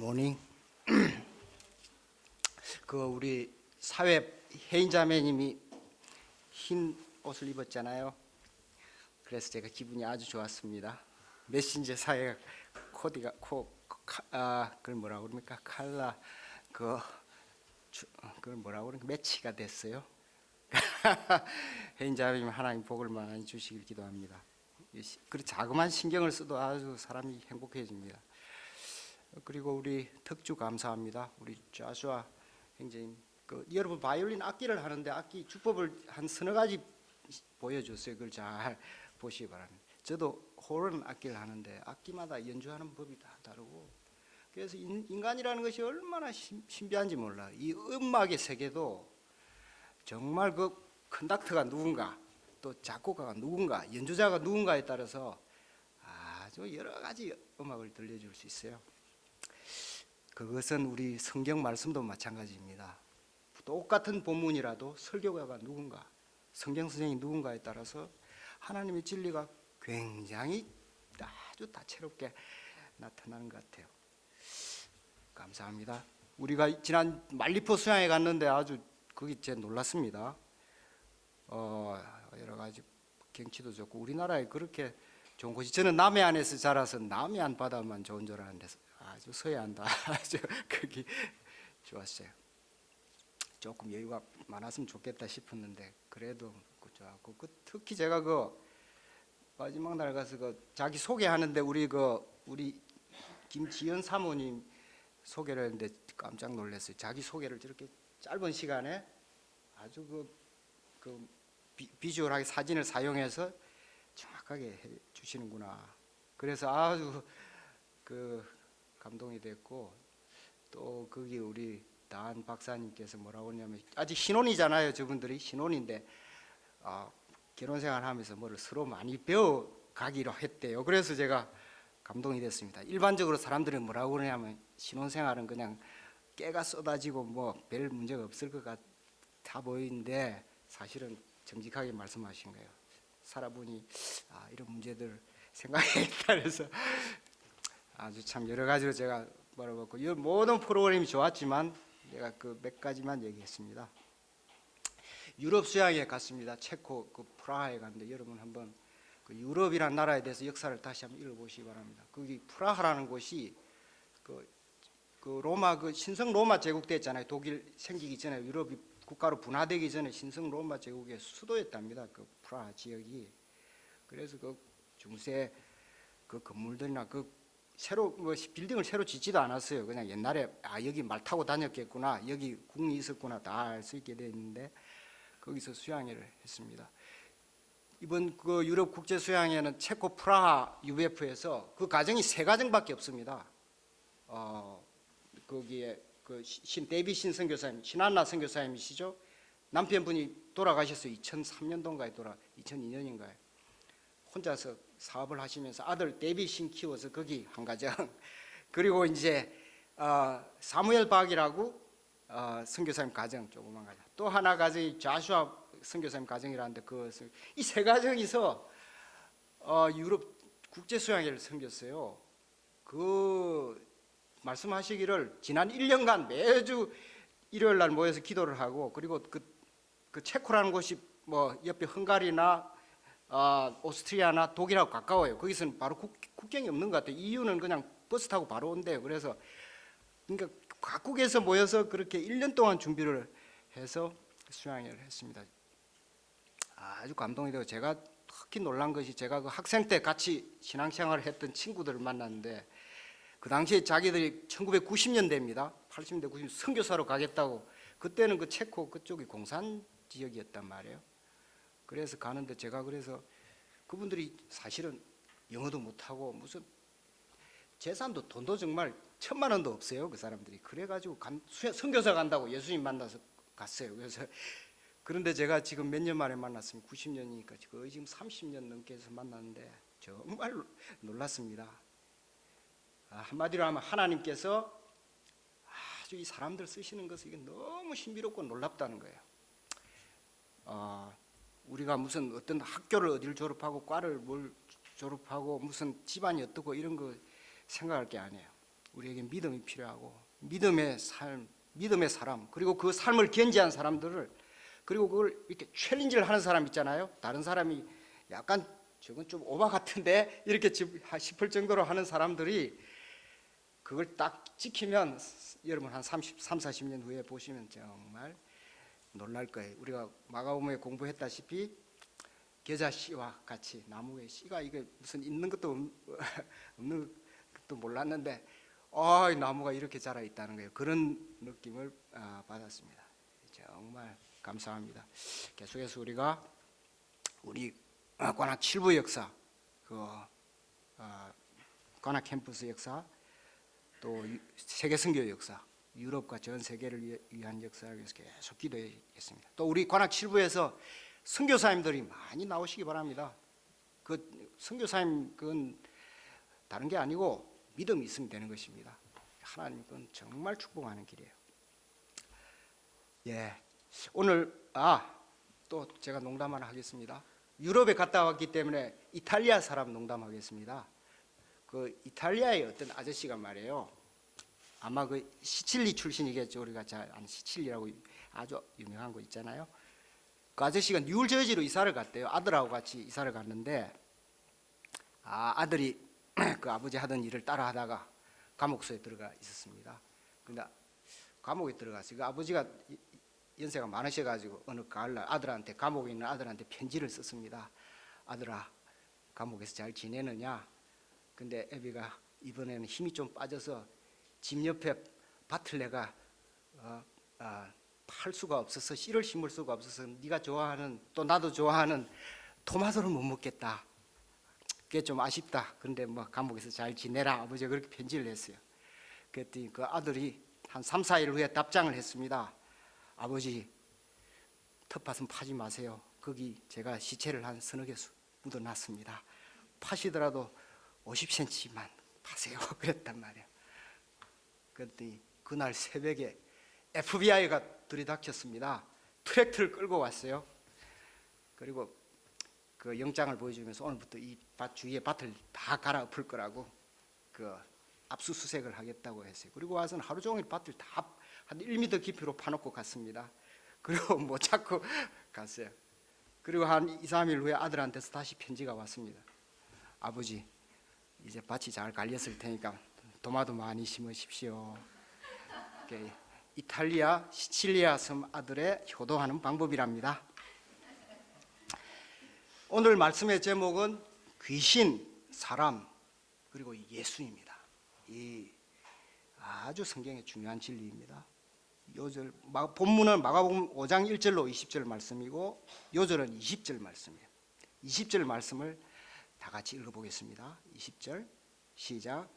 굿모닝. 우리 사회 혜인 자매님이 흰 옷을 입었잖아요. 그래서 제가 기분이 아주 좋았습니다. 메신저 사회 코디가 그걸 뭐라고 그럽니까? 칼라 그걸 뭐라고 그러니까 매치가 됐어요. 혜인 자매님 하나님 복을 많이 주시길 기도합니다. 그 자그마한 신경을 써도 아주 사람이 행복해집니다. 그리고 우리 특주 감사합니다. 우리 좌수아 형제님, 여러분 바이올린 악기를 하는데 악기 주법을 한 서너 가지 보여줬어요. 그걸 잘 보시기 바랍니다. 저도 호른 악기를 하는데 악기마다 연주하는 법이 다 다르고, 그래서 인간이라는 것이 얼마나 신비한지 몰라. 이 음악의 세계도 정말 그 컨덕터가 누군가, 또 작곡가가 누군가, 연주자가 누군가에 따라서 아주 여러 가지 음악을 들려줄 수 있어요. 그것은 우리 성경 말씀도 마찬가지입니다. 똑같은 본문이라도 설교가가 누군가, 성경 선생이 누군가에 따라서 하나님의 진리가 굉장히 아주 다채롭게 나타나는 것 같아요. 감사합니다. 우리가 지난 말리포 수양에 갔는데 아주 거기 제가 놀랐습니다. 여러 가지 경치도 좋고 우리나라에 그렇게 좋은 곳이, 저는 남해안에서 자라서 남해안 바다만 좋은 줄 알았는데 아주 서해안도 아주 거기 좋았어요. 조금 여유가 많았으면 좋겠다 싶었는데 그래도 좋았고, 특히 제가 마지막 날 가서 자기 소개하는데 우리 김지연 사모님 소개를 했는데 깜짝 놀랐어요. 자기 소개를 저렇게 짧은 시간에 아주 비주얼하게 사진을 사용해서 정확하게 해 주시는구나. 그래서 아주 감동이 됐고, 또 거기 우리 다한 박사님께서 뭐라고 하냐면, 아직 신혼이잖아요. 저분들이 신혼인데 결혼생활 하면서 뭐를 서로 많이 배워가기로 했대요. 그래서 제가 감동이 됐습니다. 일반적으로 사람들은 뭐라고 그러냐면 신혼생활은 그냥 깨가 쏟아지고 뭐 별 문제가 없을 것 같아 보이는데 사실은 정직하게 말씀하신 거예요. 살아보니 이런 문제들 생각했다. 그래서 아주 참 여러 가지로 제가 말해봤고, 이 모든 프로그램이 좋았지만 제가 몇 가지만 얘기했습니다. 유럽 수양에 갔습니다. 체코 프라하에 갔는데 여러분 한번 유럽이라는 나라에 대해서 역사를 다시 한번 읽어보시기 바랍니다. 거기 프라하라는 곳이 로마 신성 로마 제국 때였잖아요. 독일 생기기 전에, 유럽이 국가로 분화되기 전에 신성 로마 제국의 수도였답니다. 프라하 지역이. 그래서 중세 건물들이나 새로 빌딩을 새로 짓지도 않았어요. 그냥 옛날에 여기 말 타고 다녔겠구나, 여기 궁이 있었구나 다 알 수 있게 돼 있는데 거기서 수양회를 했습니다. 이번 유럽 국제 수양회는 체코 프라하 UF에서 그 가정이 3가정밖에 없습니다. 거기에 데이비신 선교사님, 신한나 선교사님이시죠. 남편분이 돌아가셨어요. 2003년도인가에 2002년인가에 혼자서 사업을 하시면서 아들 데이비신 키워서 거기 한 가정, 그리고 이제 사무엘 박이라고 선교사님 가정, 조그만 가정, 또 하나 가정이 좌슈아 선교사님 가정이라는데 이 3가정이서 유럽 국제 수양회를 섬겼어요. 말씀하시기를 지난 1년간 매주 일요일 날 모여서 기도를 하고, 그리고 체코라는 곳이 뭐 옆에 헝가리나 오스트리아나 독일하고 가까워요. 거기서는 바로 국경이 없는 것 같아요. 이유는 그냥 버스 타고 바로 온대요. 그래서 그러니까 각국에서 모여서 그렇게 1년 동안 준비를 해서 수양회를 했습니다. 아주 감동이 되고, 제가 특히 놀란 것이, 제가 학생 때 같이 신앙생활을 했던 친구들을 만났는데 그 당시에 자기들이 1990년대입니다. 80년대 90년대 선교사로 가겠다고, 그때는 체코 그쪽이 공산 지역이었단 말이에요. 그래서 가는데 제가 그래서 그분들이 사실은 영어도 못하고 무슨 재산도 돈도 정말 1,000만 원도 없어요. 그 사람들이. 그래가지고 선교사 간다고 예수님 만나서 갔어요. 그런데 제가 지금 몇 년 만에 만났으면 90년이니까 거의 지금 30년 넘게 해서 만났는데 정말 놀랐습니다. 한마디로 하면 하나님께서 아주 이 사람들 쓰시는 것이 이게 너무 신비롭고 놀랍다는 거예요. 우리가 무슨 어떤 학교를 어디를 졸업하고 과를 뭘 졸업하고 무슨 집안이 어떻고 이런 거 생각할 게 아니에요. 우리에게 믿음이 필요하고 믿음의 삶, 믿음의 사람, 그리고 그 삶을 견지한 사람들을, 그리고 그걸 이렇게 챌린지를 하는 사람 있잖아요. 다른 사람이 약간 저건 좀 오바 같은데 이렇게 싶을 정도로 하는 사람들이 그걸 딱 지키면 여러분 한 40년 후에 보시면 정말 놀랄 거예요. 우리가 마가복음에 공부했다시피 겨자 씨와 같이 나무의 씨가 이게 무슨 있는 것도 없는 것도 몰랐는데 이 나무가 이렇게 자라 있다는 거예요. 그런 느낌을 받았습니다. 정말 감사합니다. 계속해서 우리가 우리 관악 7부 역사, 관악 캠퍼스 역사, 또 세계 선교 역사, 유럽과 전 세계를 위한 역사를 위해서 계속 기도하겠습니다. 또 우리 관악 7부에서 선교사님들이 많이 나오시기 바랍니다. 그 선교사님 그건 다른 게 아니고 믿음이 있으면 되는 것입니다. 하나님 그건 정말 축복하는 길이에요. 예, 오늘 또 제가 농담 하나 하겠습니다. 유럽에 갔다 왔기 때문에 이탈리아 사람 농담하겠습니다. 그 이탈리아의 어떤 아저씨가 말이에요. 아마 그 시칠리 출신이겠죠. 우리가 잘 아는 시칠리라고 아주 유명한 거 있잖아요. 그 아저씨가 뉴저지로 이사를 갔대요. 아들하고 같이 이사를 갔는데 아들이 그 아버지 하던 일을 따라 하다가 감옥소에 들어가 있었습니다. 근데 감옥에 들어갔어요. 그 아버지가 연세가 많으셔가지고 어느 가을날 아들한테, 감옥에 있는 아들한테 편지를 썼습니다. 아들아, 감옥에서 잘 지내느냐? 근데 애비가 이번에는 힘이 좀 빠져서 집 옆에 밭을 내가 팔 수가 없어서, 씨를 심을 수가 없어서 네가 좋아하는, 또 나도 좋아하는 토마토를 못 먹겠다. 그게 좀 아쉽다. 그런데 뭐 감옥에서 잘 지내라. 아버지가 그렇게 편지를 했어요. 그랬더니 그 아들이 한 3, 4일 후에 답장을 했습니다. 아버지, 텃밭은 파지 마세요. 거기 제가 시체를 한 서너 개 묻어놨습니다. 파시더라도 50cm만 파세요. 그랬단 말이에요. 그랬더니 그날 새벽에 FBI가 들이닥쳤습니다. 트랙터를 끌고 왔어요. 그리고 그 영장을 보여주면서 오늘부터 이 밭 주위에 밭을 다 갈아엎을 거라고 그 압수수색을 하겠다고 했어요. 그리고 와서는 하루 종일 밭을 다 한 1m 깊이로 파놓고 갔습니다. 그리고 못 찾고 갔어요. 그리고 한 2, 3일 후에 아들한테서 다시 편지가 왔습니다. 아버지, 이제 밭이 잘 갈렸을 테니까 토마토 많이 심으십시오. 이탈리아 시칠리아 섬 아들의 효도하는 방법이랍니다. 오늘 말씀의 제목은 귀신, 사람, 그리고 예수입니다. 이 아주 성경의 중요한 진리입니다. 요절 본문은 마가복음 5장 1절로 20절 말씀이고 요절은 20절 말씀이에요. 20절 말씀을 다 같이 읽어보겠습니다. 20절 시작.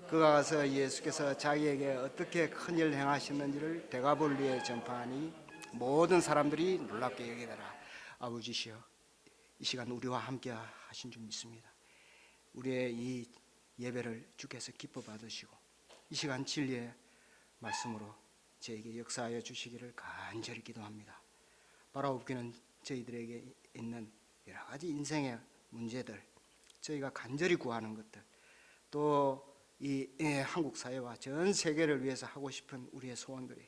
그가 가서 예수께서 자기에게 어떻게 큰 일 행하셨는지를 데가볼리에 전파하니 모든 사람들이 놀랍게 여기더라. 아버지시여, 이 시간 우리와 함께 하신 줄 믿습니다. 우리의 이 예배를 주께서 기뻐 받으시고 이 시간 진리의 말씀으로 저에게 역사하여 주시기를 간절히 기도합니다. 바라옵기는 저희들에게 있는 여러 가지 인생의 문제들, 저희가 간절히 구하는 것들, 또 이 한국 사회와 전 세계를 위해서 하고 싶은 우리의 소원들이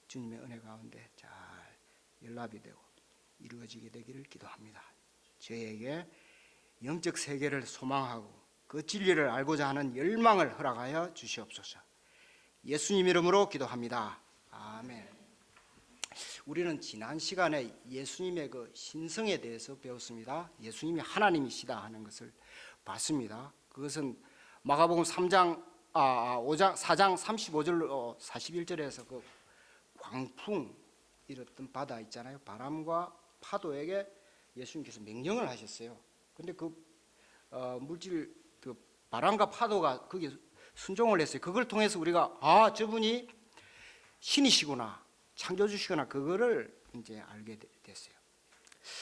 주님의 은혜 가운데 잘 연락이 되고 이루어지게 되기를 기도합니다. 저에게 영적 세계를 소망하고 그 진리를 알고자 하는 열망을 허락하여 주시옵소서. 예수님 이름으로 기도합니다. 아멘. 우리는 지난 시간에 예수님의 그 신성에 대해서 배웠습니다. 예수님이 하나님이시다 하는 것을 봤습니다. 그것은 마가복음 4장 35절로 41절에서 그 광풍 일었던 바다 있잖아요. 바람과 파도에게 예수님께서 명령을 하셨어요. 근데 그 물질, 그 바람과 파도가 거기에 순종을 했어요. 그걸 통해서 우리가 저분이 신이시구나, 창조주시구나, 그거를 이제 알게 됐어요.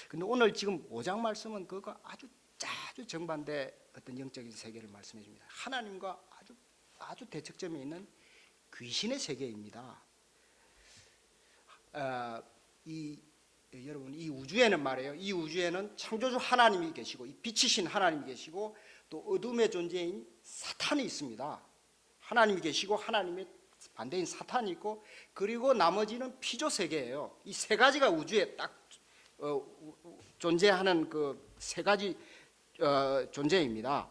근데 오늘 지금 5장 말씀은 그거 아주 정반대 어떤 영적인 세계를 말씀해 줍니다. 하나님과 아주 대척점에 있는 귀신의 세계입니다. 여러분, 이 우주에는 말이에요. 이 우주에는 창조주 하나님이 계시고 이 빛이신 하나님이 계시고 또 어둠의 존재인 사탄이 있습니다. 하나님이 계시고 하나님의 반대인 사탄이 있고 그리고 나머지는 피조 세계예요. 이 세 가지가 우주에 딱 존재하는 그 세 가지 존재입니다.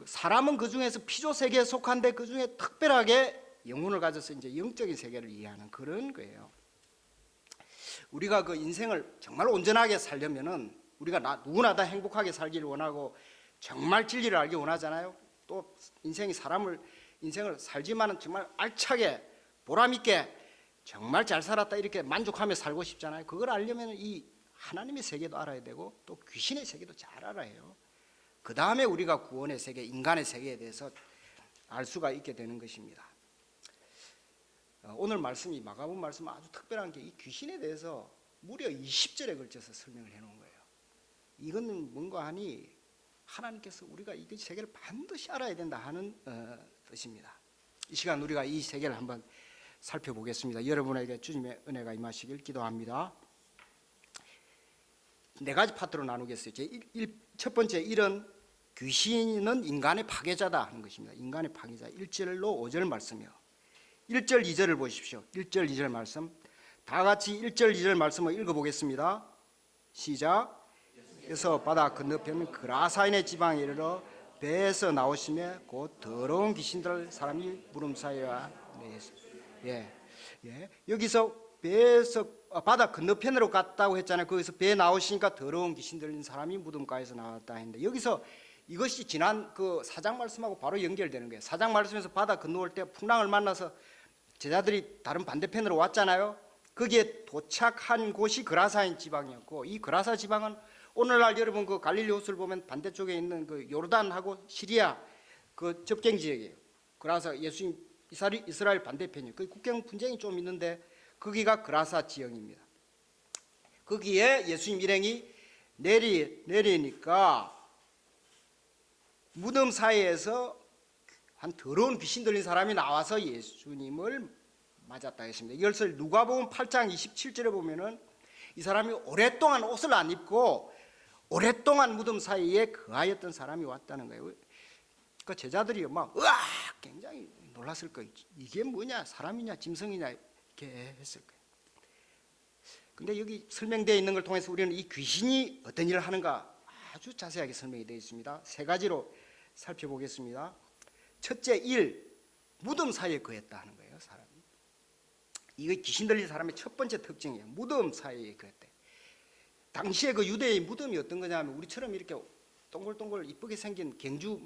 사람은 그 중에서 피조 세계에 속한데 그 중에 특별하게 영혼을 가져서 이제 영적인 세계를 이해하는 그런 거예요. 우리가 그 인생을 정말 온전하게 살려면은 우리가 누구나 다 행복하게 살기를 원하고 정말 진리를 알기 원하잖아요. 또 인생을 살지만은 정말 알차게 보람 있게 정말 잘 살았다 이렇게 만족하며 살고 싶잖아요. 그걸 알려면 이 하나님의 세계도 알아야 되고 또 귀신의 세계도 잘 알아야 해요. 그 다음에 우리가 구원의 세계, 인간의 세계에 대해서 알 수가 있게 되는 것입니다. 오늘 말씀이 마가복음 말씀은 아주 특별한 게 이 귀신에 대해서 무려 20절에 걸쳐서 설명을 해놓은 거예요. 이거는 뭔가 하니 하나님께서 우리가 이 세계를 반드시 알아야 된다 하는 뜻입니다. 이 시간 우리가 이 세계를 한번 살펴보겠습니다. 여러분에게 주님의 은혜가 임하시길 기도합니다. 네 가지 파트로 나누겠어요. 첫 번째 일은 귀신은 인간의 파괴자다 하는 것입니다. 인간의 파괴자 1절로 5절 말씀이요. 1절 2절을 보십시오. 1절 2절 말씀 다 같이 1절 2절 말씀을 읽어보겠습니다. 시작. 그래서 바다 건너편 그라사인의 지방에 이르러 배에서 나오시며 곧 더러운 귀신들 사람이 무름 사이와 여기서 배에서 바다 건너편으로 갔다고 했잖아요. 거기서 배에 나오시니까 더러운 귀신 들린 사람이 무덤가에서 나왔다 했는데 여기서 이것이 지난 그 4장 말씀하고 바로 연결되는 거예요. 4장 말씀에서 바다 건너올 때 풍랑을 만나서 제자들이 다른 반대편으로 왔잖아요. 거기에 도착한 곳이 그라사인 지방이었고 이 그라사 지방은 오늘날 여러분 그 갈릴리 호수를 보면 반대쪽에 있는 그 요르단하고 시리아 그 접경 지역이에요. 그라사 예수님 이스라엘 반대편이에요. 그 국경 분쟁이 좀 있는데 거기가 그라사 지역입니다. 거기에 예수님 일행이 내리니까 무덤 사이에서 한 더러운 귀신 들린 사람이 나와서 예수님을 맞았다 했습니다. 이것을 누가복음 8장 27절에 보면은 이 사람이 오랫동안 옷을 안 입고 오랫동안 무덤 사이에 거하였던 사람이 왔다는 거예요. 그 제자들이 막 굉장히 놀랐을 거예요. 이게 뭐냐, 사람이냐 짐승이냐 이렇게 했을 거예요. 근데 여기 설명되어 있는 걸 통해서 우리는 이 귀신이 어떤 일을 하는가 아주 자세하게 설명이 되어 있습니다. 세 가지로 살펴보겠습니다. 첫째, 무덤 사이에 거했다 하는 거예요. 사람이. 이거 귀신 들린 사람의 첫 번째 특징이에요. 무덤 사이에 거했대. 당시에 그 유대의 무덤이 어떤 거냐면 우리처럼 이렇게 동글동글 이쁘게 생긴 갱주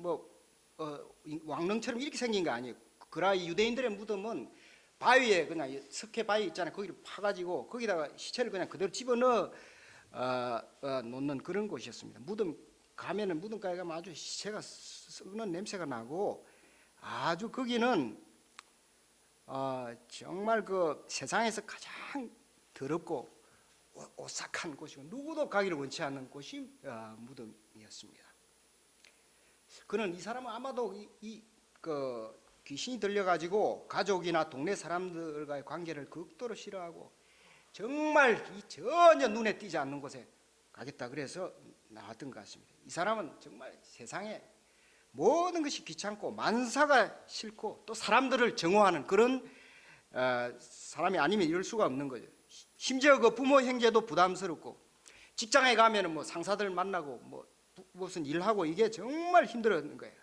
왕릉처럼 이렇게 생긴 거 아니에요. 그라 유대인들의 무덤은 바위에 그냥 석회 바위 있잖아요. 거기를 파가지고 거기다가 시체를 그냥 그대로 집어넣어 놓는 그런 곳이었습니다. 무덤 가면은 무덤가에 가면 아주 시체가 썩는 냄새가 나고 아주 거기는 정말 그 세상에서 가장 더럽고 오싹한 곳이고 누구도 가기를 원치 않는 곳이 무덤이었습니다. 그는 이 사람은 아마도 그 귀신이 들려가지고 가족이나 동네 사람들과의 관계를 극도로 싫어하고 정말 전혀 눈에 띄지 않는 곳에 가겠다 그래서 나왔던 것 같습니다. 이 사람은 정말 세상에 모든 것이 귀찮고 만사가 싫고 또 사람들을 정오하는 그런 사람이 아니면 이럴 수가 없는 거죠. 심지어 그 부모 형제도 부담스럽고 직장에 가면은 뭐 상사들 만나고 무슨 일하고 이게 정말 힘들었는 거예요.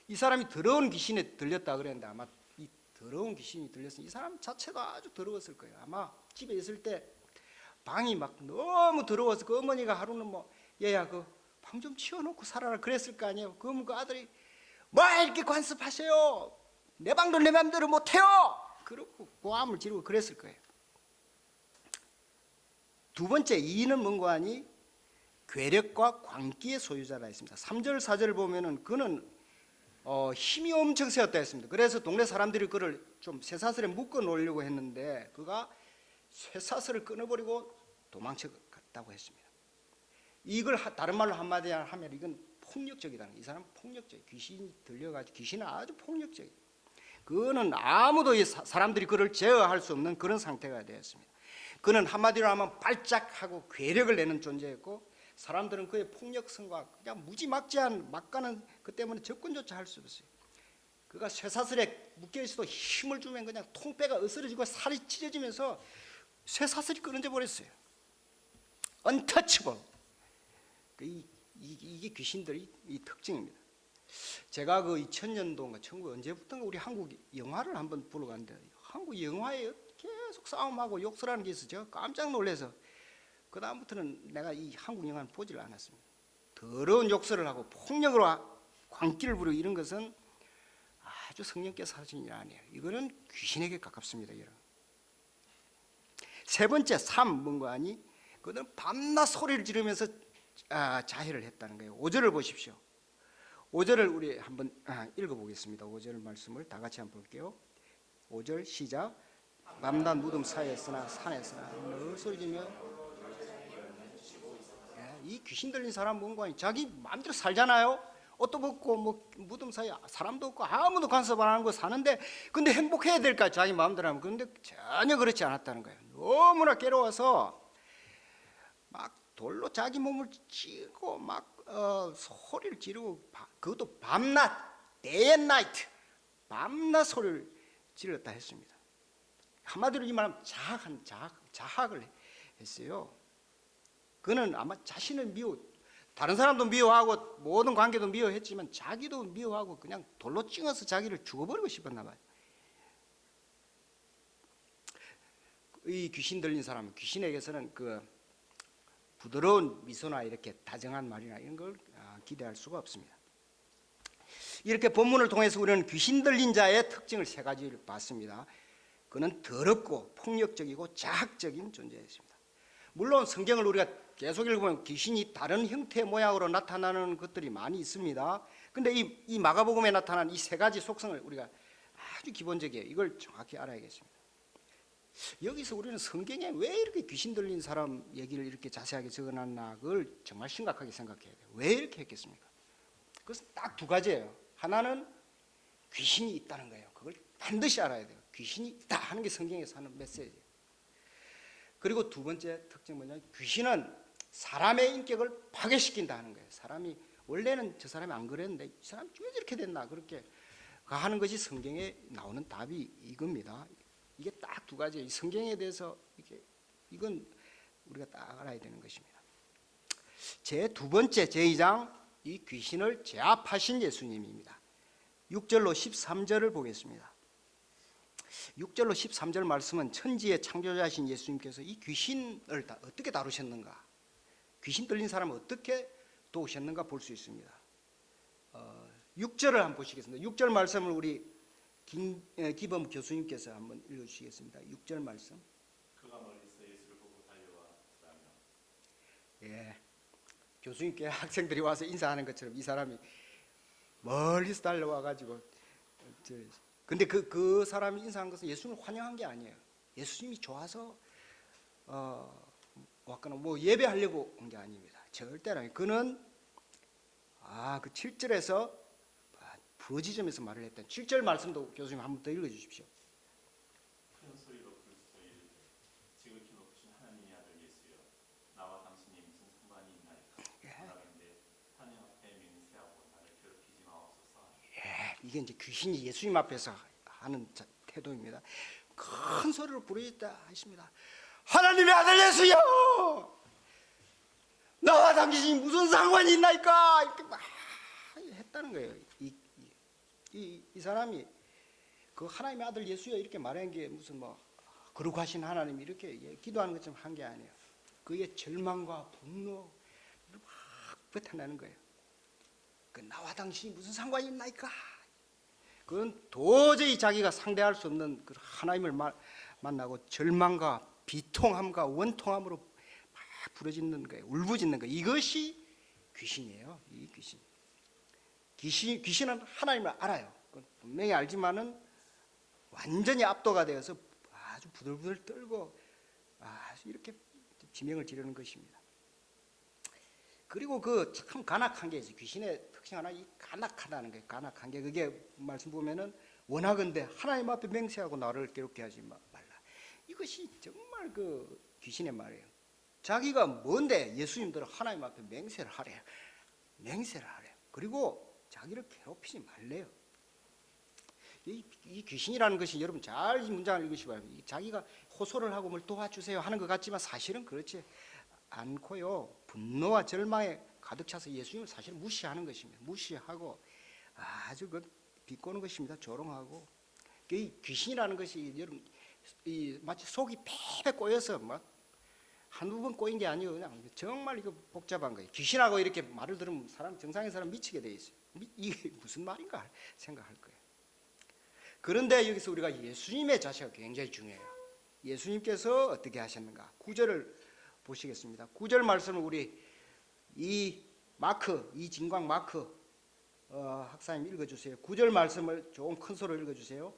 이 사람이 더러운 귀신에 들렸다 그랬는데 아마 이 더러운 귀신이 들렸으니 이 사람 자체도 아주 더러웠을 거예요. 아마 집에 있을 때 방이 막 너무 더러워서 그 어머니가 하루는 얘야 그 방 좀 치워놓고 살아라 그랬을 거 아니에요. 그러면 그 아들이 뭐 이렇게 관습하세요. 내 방도 내 맘대로 못해요. 그러고 고함을 지르고 그랬을 거예요. 두 번째 이는 뭔가 하니 괴력과 광기의 소유자라 했습니다. 3절 4절을 보면은 그는 힘이 엄청 세었다 했습니다. 그래서 동네 사람들이 그를 좀 쇠사슬에 묶어 놓으려고 했는데 그가 쇠사슬을 끊어버리고 도망쳐 갔다고 했습니다. 이걸 다른 말로 한마디 하면 이건 폭력적이다는 거예요. 이 사람은 폭력적이에요. 귀신이 들려가지고 귀신은 아주 폭력적이에요. 그는 아무도 사람들이 그를 제어할 수 없는 그런 상태가 되었습니다. 그는 한마디로 하면 발작하고 괴력을 내는 존재였고 사람들은 그의 폭력성과 그냥 무지막지한 막가는 그 때문에 접근조차 할 수 없어요. 그가 쇠사슬에 묶여 있어도 힘을 주면 그냥 통뼈가 으스러지고 살이 찢어지면서 쇠사슬이 끊어져 버렸어요. untouchable. 이게 귀신들의 이 특징입니다. 제가 그 2000년도인가 1900 언제부턴가 우리 한국 영화를 한번 보러 갔는데 한국 영화에 계속 싸움하고 욕설하는 게 있어서 제가 깜짝 놀라서 그 다음부터는 내가 이 한국 영화는 보지를 않았습니다. 더러운 욕설을 하고 폭력으로 광기를 부리고 이런 것은 아주 성령께서 하신 일 아니에요. 이거는 귀신에게 가깝습니다, 여러분. 세 번째, 뭔가 아니? 그들은 밤낮 소리를 지르면서 자해를 했다는 거예요. 5절을 보십시오. 5절을 우리 한번 읽어보겠습니다. 5절 말씀을 다 같이 한번 볼게요. 5절 시작. 밤낮 무덤 사이였으나 산에서나 늘 소리지며. 이 귀신 들린 사람 뭔가 아니? 자기 마음대로 살잖아요. 옷도 벗고 뭐 무덤 사이 사람도 없고 아무도 간섭 안 하는 거 사는데 근데 행복해야 될까 자기 마음대로 하면. 그런데 전혀 그렇지 않았다는 거예요. 너무나 괴로워서 막 돌로 자기 몸을 찌고 막 소리를 지르고 그것도 밤낮 day and night 밤낮 소리를 질렀다 했습니다. 한마디로 이 말하면 자학을 했어요. 그는 아마 자신을 다른 사람도 미워하고 모든 관계도 미워했지만 자기도 미워하고 그냥 돌로 찍어서 자기를 죽어버리고 싶었나 봐요. 이 귀신 들린 사람은 귀신에게서는 그 부드러운 미소나 이렇게 다정한 말이나 이런 걸 기대할 수가 없습니다. 이렇게 본문을 통해서 우리는 귀신 들린 자의 특징을 세 가지를 봤습니다. 그는 더럽고 폭력적이고 자학적인 존재였습니다. 물론 성경을 우리가 계속 읽어보면 귀신이 다른 형태 모양으로 나타나는 것들이 많이 있습니다. 근데 이 마가복음에 나타난 이 세 가지 속성을 우리가 아주 기본적이에요. 이걸 정확히 알아야겠습니다. 여기서 우리는 성경에 왜 이렇게 귀신 들린 사람 얘기를 이렇게 자세하게 적어놨나 그걸 정말 심각하게 생각해야 돼요. 왜 이렇게 했겠습니까? 그것은 딱 두 가지예요. 하나는 귀신이 있다는 거예요. 그걸 반드시 알아야 돼요. 귀신이 있다 하는 게 성경에서 하는 메시지예요. 그리고 두 번째 특징은 뭐냐면 귀신은 사람의 인격을 파괴시킨다 하는 거예요. 사람이 원래는 저 사람이 안 그랬는데 이 사람이 왜 저렇게 됐나 그렇게 하는 것이 성경에 나오는 답이 이겁니다. 이게 딱 두 가지예요. 이 성경에 대해서 이건 우리가 딱 알아야 되는 것입니다. 제 두 번째 제2장 이 귀신을 제압하신 예수님입니다. 6절로 13절을 보겠습니다. 6절로 13절 말씀은 천지의 창조자신 예수님께서 이 귀신을 어떻게 다루셨는가, 귀신 들린 사람을 어떻게 도우셨는가 볼 수 있습니다. 6절을 한번 보시겠습니다. 6절 말씀을 우리 기범 교수님께서 한번 읽어주시겠습니다. 6절 말씀. 그가 멀리서 예수를 보고 달려왔다며. 예, 교수님께 학생들이 와서 인사하는 것처럼 이 사람이 멀리서 달려와가지고 근데 그 사람이 인사한 것은 예수님을 환영한 게 아니에요. 예수님이 좋아서 왔거나 뭐 예배하려고 온 게 아닙니다. 절대로 아니에요. 그는 그 7절에서 부어지점에서 말을 했던 7절 말씀도 교수님 한 번 더 읽어주십시오. 큰 소리로 부르짖어 이르되 지극히 높으신 하나님의 아들 예수여 나와 당신이 무슨 상관이 있나이까. 하나님께 하나님 앞에 맹세하고 나를 괴롭히지 마옵소서. 이게 이제 귀신이 예수님 앞에서 하는 태도입니다. 큰 소리로 부르짖다 하십니다. 하나님의 아들 예수여 나와 당신이 무슨 상관이 있나이까 이렇게 막 했다는 거예요. 이 사람이 그 하나님의 아들 예수여 이렇게 말한 게 무슨 뭐 거룩하신 하나님이 이렇게 기도하는 것처럼 한 게 아니에요. 그의 절망과 분노 막 뱉어내는 거예요. 그 나와 당신이 무슨 상관이 있나이까. 그건 도저히 자기가 상대할 수 없는 그 하나님을 만나고 절망과 비통함과 원통함으로 막 부르짖는 거예요. 울부짖는 거예요. 이것이 귀신이에요. 이 귀신은 하나님을 알아요. 분명히 알지만은 완전히 압도가 되어서 아주 부들부들 떨고 아주 이렇게 지명을 지르는 것입니다. 그리고 그 참 간악한 게 있어요. 귀신의 특징 하나 이 간악하다는 거예요. 간악한 게 그게 말씀 보면은 원하건대 하나님 앞에 맹세하고 나를 괴롭게 하지 말라. 이것이 정말 그 귀신의 말이에요. 자기가 뭔데 예수님들은 하나님 앞에 맹세를 하래요. 맹세를 하래요. 그리고 자기를 괴롭히지 말래요. 이 귀신이라는 것이 여러분 잘 이 문장을 읽으시기 바랍니다. 자기가 호소를 하고 뭘 도와주세요 하는 것 같지만 사실은 그렇지 않고요. 분노와 절망에 가득 차서 예수님을 사실 무시하는 것입니다. 무시하고 아주 그 비꼬는 것입니다. 조롱하고 이 귀신이라는 것이 여러분 마치 속이 폐폐 꼬여서 막 한두 번 꼬인 게 아니에요. 그냥 정말 이거 복잡한 거예요. 귀신하고 이렇게 말을 들으면 사람 정상의 사람 미치게 돼 있어요. 이게 무슨 말인가 생각할 거예요. 그런데 여기서 우리가 예수님의 자세가 굉장히 중요해요. 예수님께서 어떻게 하셨는가? 9절을 보시겠습니다. 9절 말씀을 우리 이진광 마크 학사님 읽어주세요. 9절 말씀을 조금 큰 소리로 읽어주세요.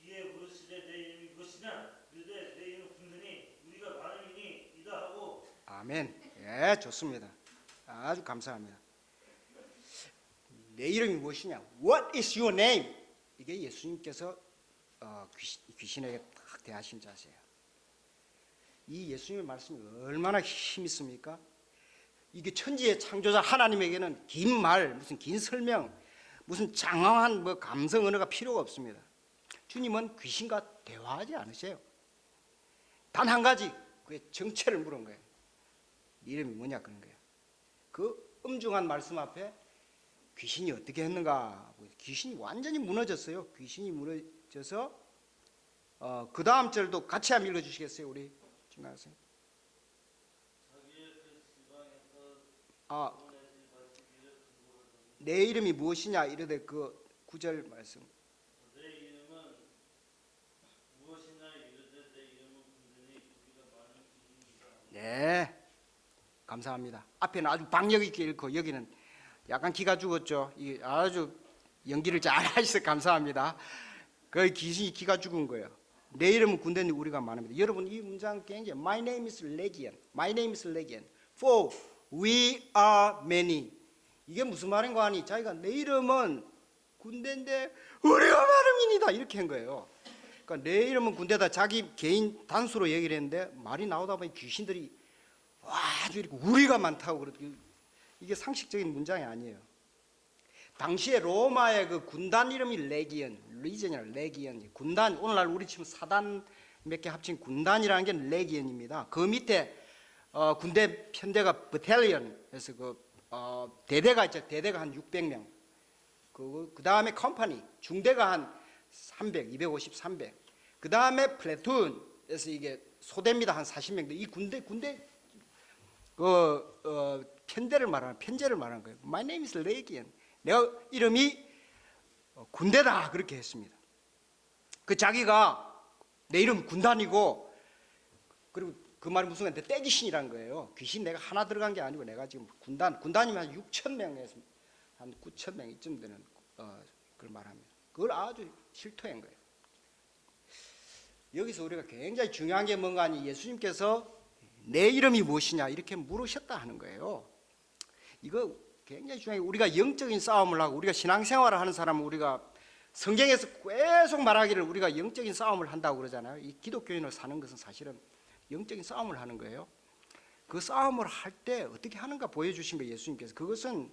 이에 물으시되 내 이름이 무엇이냐? 이르되 내 이름은 군대니 우리가 많음이니 이다 하고. 아멘. 예, 좋습니다. 아주 감사합니다. 내 이름이 무엇이냐? What is your name? 이게 예수님께서 귀신에게 딱 대하신 자세예요. 이 예수님의 말씀이 얼마나 힘이 있습니까? 이게 천지의 창조자 하나님에게는 긴 말, 무슨 긴 설명, 무슨 장황한 뭐 감성 언어가 필요가 없습니다. 주님은 귀신과 대화하지 않으세요. 단 한 가지 그의 정체를 물은 거예요. 네 이름이 뭐냐 그런 거예요. 그 엄중한 말씀 앞에 귀신이 어떻게 했는가? 귀신이 완전히 무너졌어요. 귀신이 무너져서 그 다음 절도 같이 한번 읽어주시겠어요, 우리 진강생? 내 이름이 무엇이냐 이르되 그 9절 말씀. 내 이름은 무엇이냐? 이르되 내 이름은 군대니 우리가 많은 귀신이다. 네, 감사합니다. 앞에는 아주 박력 있게 읽고 여기는 약간 기가 죽었죠. 이 아주 연기를 잘 하셔서 감사합니다. 그 귀신이 기가 죽은 거예요. 내 이름은 군대니 우리가 많습니다. 여러분 이 문장 굉장히 My name is Legion. My name is Legion. For we are many. 이게 무슨 말인가 하니 자기가 내 이름은 군대인데 우리가 많음이니다 이렇게 한 거예요. 그러니까 내 이름은 군대다 자기 개인 단수로 얘기를 했는데 말이 나오다 보니 귀신들이 아주 이렇게 우리가 많다고 그러더니 이게 상식적인 문장이 아니에요. 당시에 로마의 그 군단 이름이 리전이라 레기언. 군단 오늘날 우리 치면 사단 몇 개 합친 군단이라는 게 레기언입니다. 그 밑에 군대 편대가 버텔리언에서 대대가 있죠. 대대가 한 600명. 그 다음에 컴퍼니 중대가 한 300, 250, 300. 그 다음에 플래툰에서 이게 소대입니다. 한 40명. 이 군대 편대를 말하는 편제를 말하는 거예요. My name is Legion. 내가 이름이 군대다 그렇게 했습니다. 그 자기가 내 이름 군단이고 그리고 그 말이 무슨 말인데 떼귀신이라는 거예요. 귀신 내가 하나 들어간 게 아니고 내가 지금 군단이면 한 6천 명에서 한 9천 명 이쯤 되는 그걸 말합니다. 그걸 아주 실토한 거예요. 여기서 우리가 굉장히 중요한 게 뭔가 하니 예수님께서 내 이름이 무엇이냐 이렇게 물으셨다 하는 거예요. 이거 굉장히 중요해요. 우리가 영적인 싸움을 하고 우리가 신앙생활을 하는 사람은 우리가 성경에서 계속 말하기를 우리가 영적인 싸움을 한다고 그러잖아요. 이 기독교인으로 사는 것은 사실은 영적인 싸움을 하는 거예요. 그 싸움을 할 때 어떻게 하는가 보여주신 거예요. 예수님께서. 그것은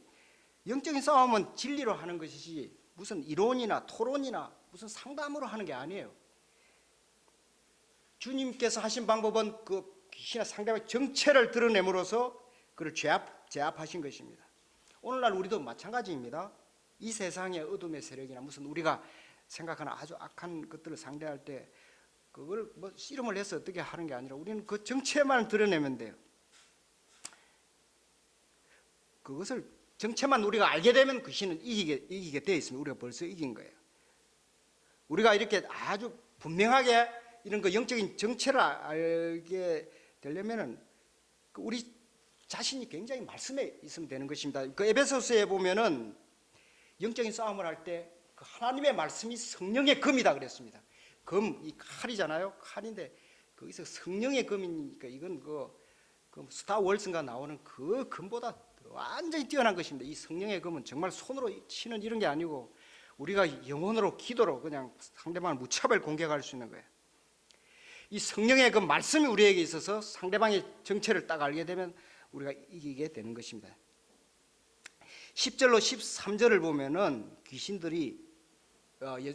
영적인 싸움은 진리로 하는 것이지 무슨 이론이나 토론이나 무슨 상담으로 하는 게 아니에요. 주님께서 하신 방법은 그 귀신이나 상대방의 정체를 드러냄으로써 그를 제압하신 것입니다. 오늘날 우리도 마찬가지입니다. 이 세상의 어둠의 세력이나 무슨 우리가 생각하는 아주 악한 것들을 상대할 때 그걸 뭐 씨름을 해서 어떻게 하는 게 아니라 우리는 그 정체만 드러내면 돼요. 그것을 정체만 우리가 알게 되면 귀신은 이기게 돼 있으면 우리가 벌써 이긴 거예요. 우리가 이렇게 아주 분명하게 이런 그 영적인 정체를 알게 되려면은 우리 자신이 굉장히 말씀에 있으면 되는 것입니다. 그 에베소서에 보면은 영적인 싸움을 할 때 그 하나님의 말씀이 성령의 검이다 그랬습니다. 검, 이 칼이잖아요. 칼인데 거기서 성령의 검이니까 이건 그 스타워즈인가 나오는 그 검보다 완전히 뛰어난 것입니다. 이 성령의 검은 정말 손으로 치는 이런 게 아니고 우리가 영혼으로 기도로 그냥 상대방을 무차별 공격할 수 있는 거예요. 이 성령의 그 말씀이 우리에게 있어서 상대방의 정체를 딱 알게 되면 우리가 이기게 되는 것입니다. 10절로 13절을 보면은 귀신들이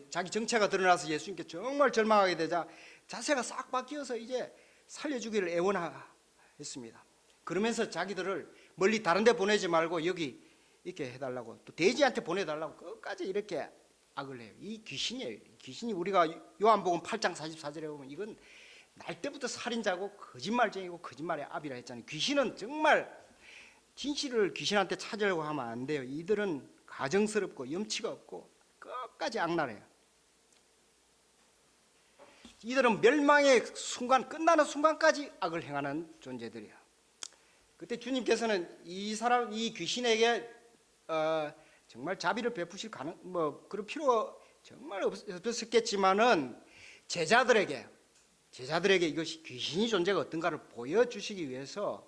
자기 정체가 드러나서 예수님께 정말 절망하게 되자 자세가 싹 바뀌어서 이제 살려주기를 애원했습니다. 그러면서 자기들을 멀리 다른 데 보내지 말고 여기 이렇게 해달라고, 또 돼지한테 보내달라고 끝까지 이렇게 악을 해요. 이 귀신이에요. 귀신이 우리가 요한복음 8장 44절에 보면 이건 날 때부터 살인자고 거짓말쟁이고 거짓말의 압이라 했잖아요. 귀신은 정말 진실을 귀신한테 찾으려고 하면 안 돼요. 이들은 가정스럽고 염치가 없고 끝까지 악랄해요. 이들은 멸망의 순간, 끝나는 순간까지 악을 행하는 존재들이에요. 그때 주님께서는 이 귀신에게 정말 자비를 베푸실 그런 필요가 정말 없었겠지만은 제자들에게 이것이 귀신이 존재가 어떤가를 보여주시기 위해서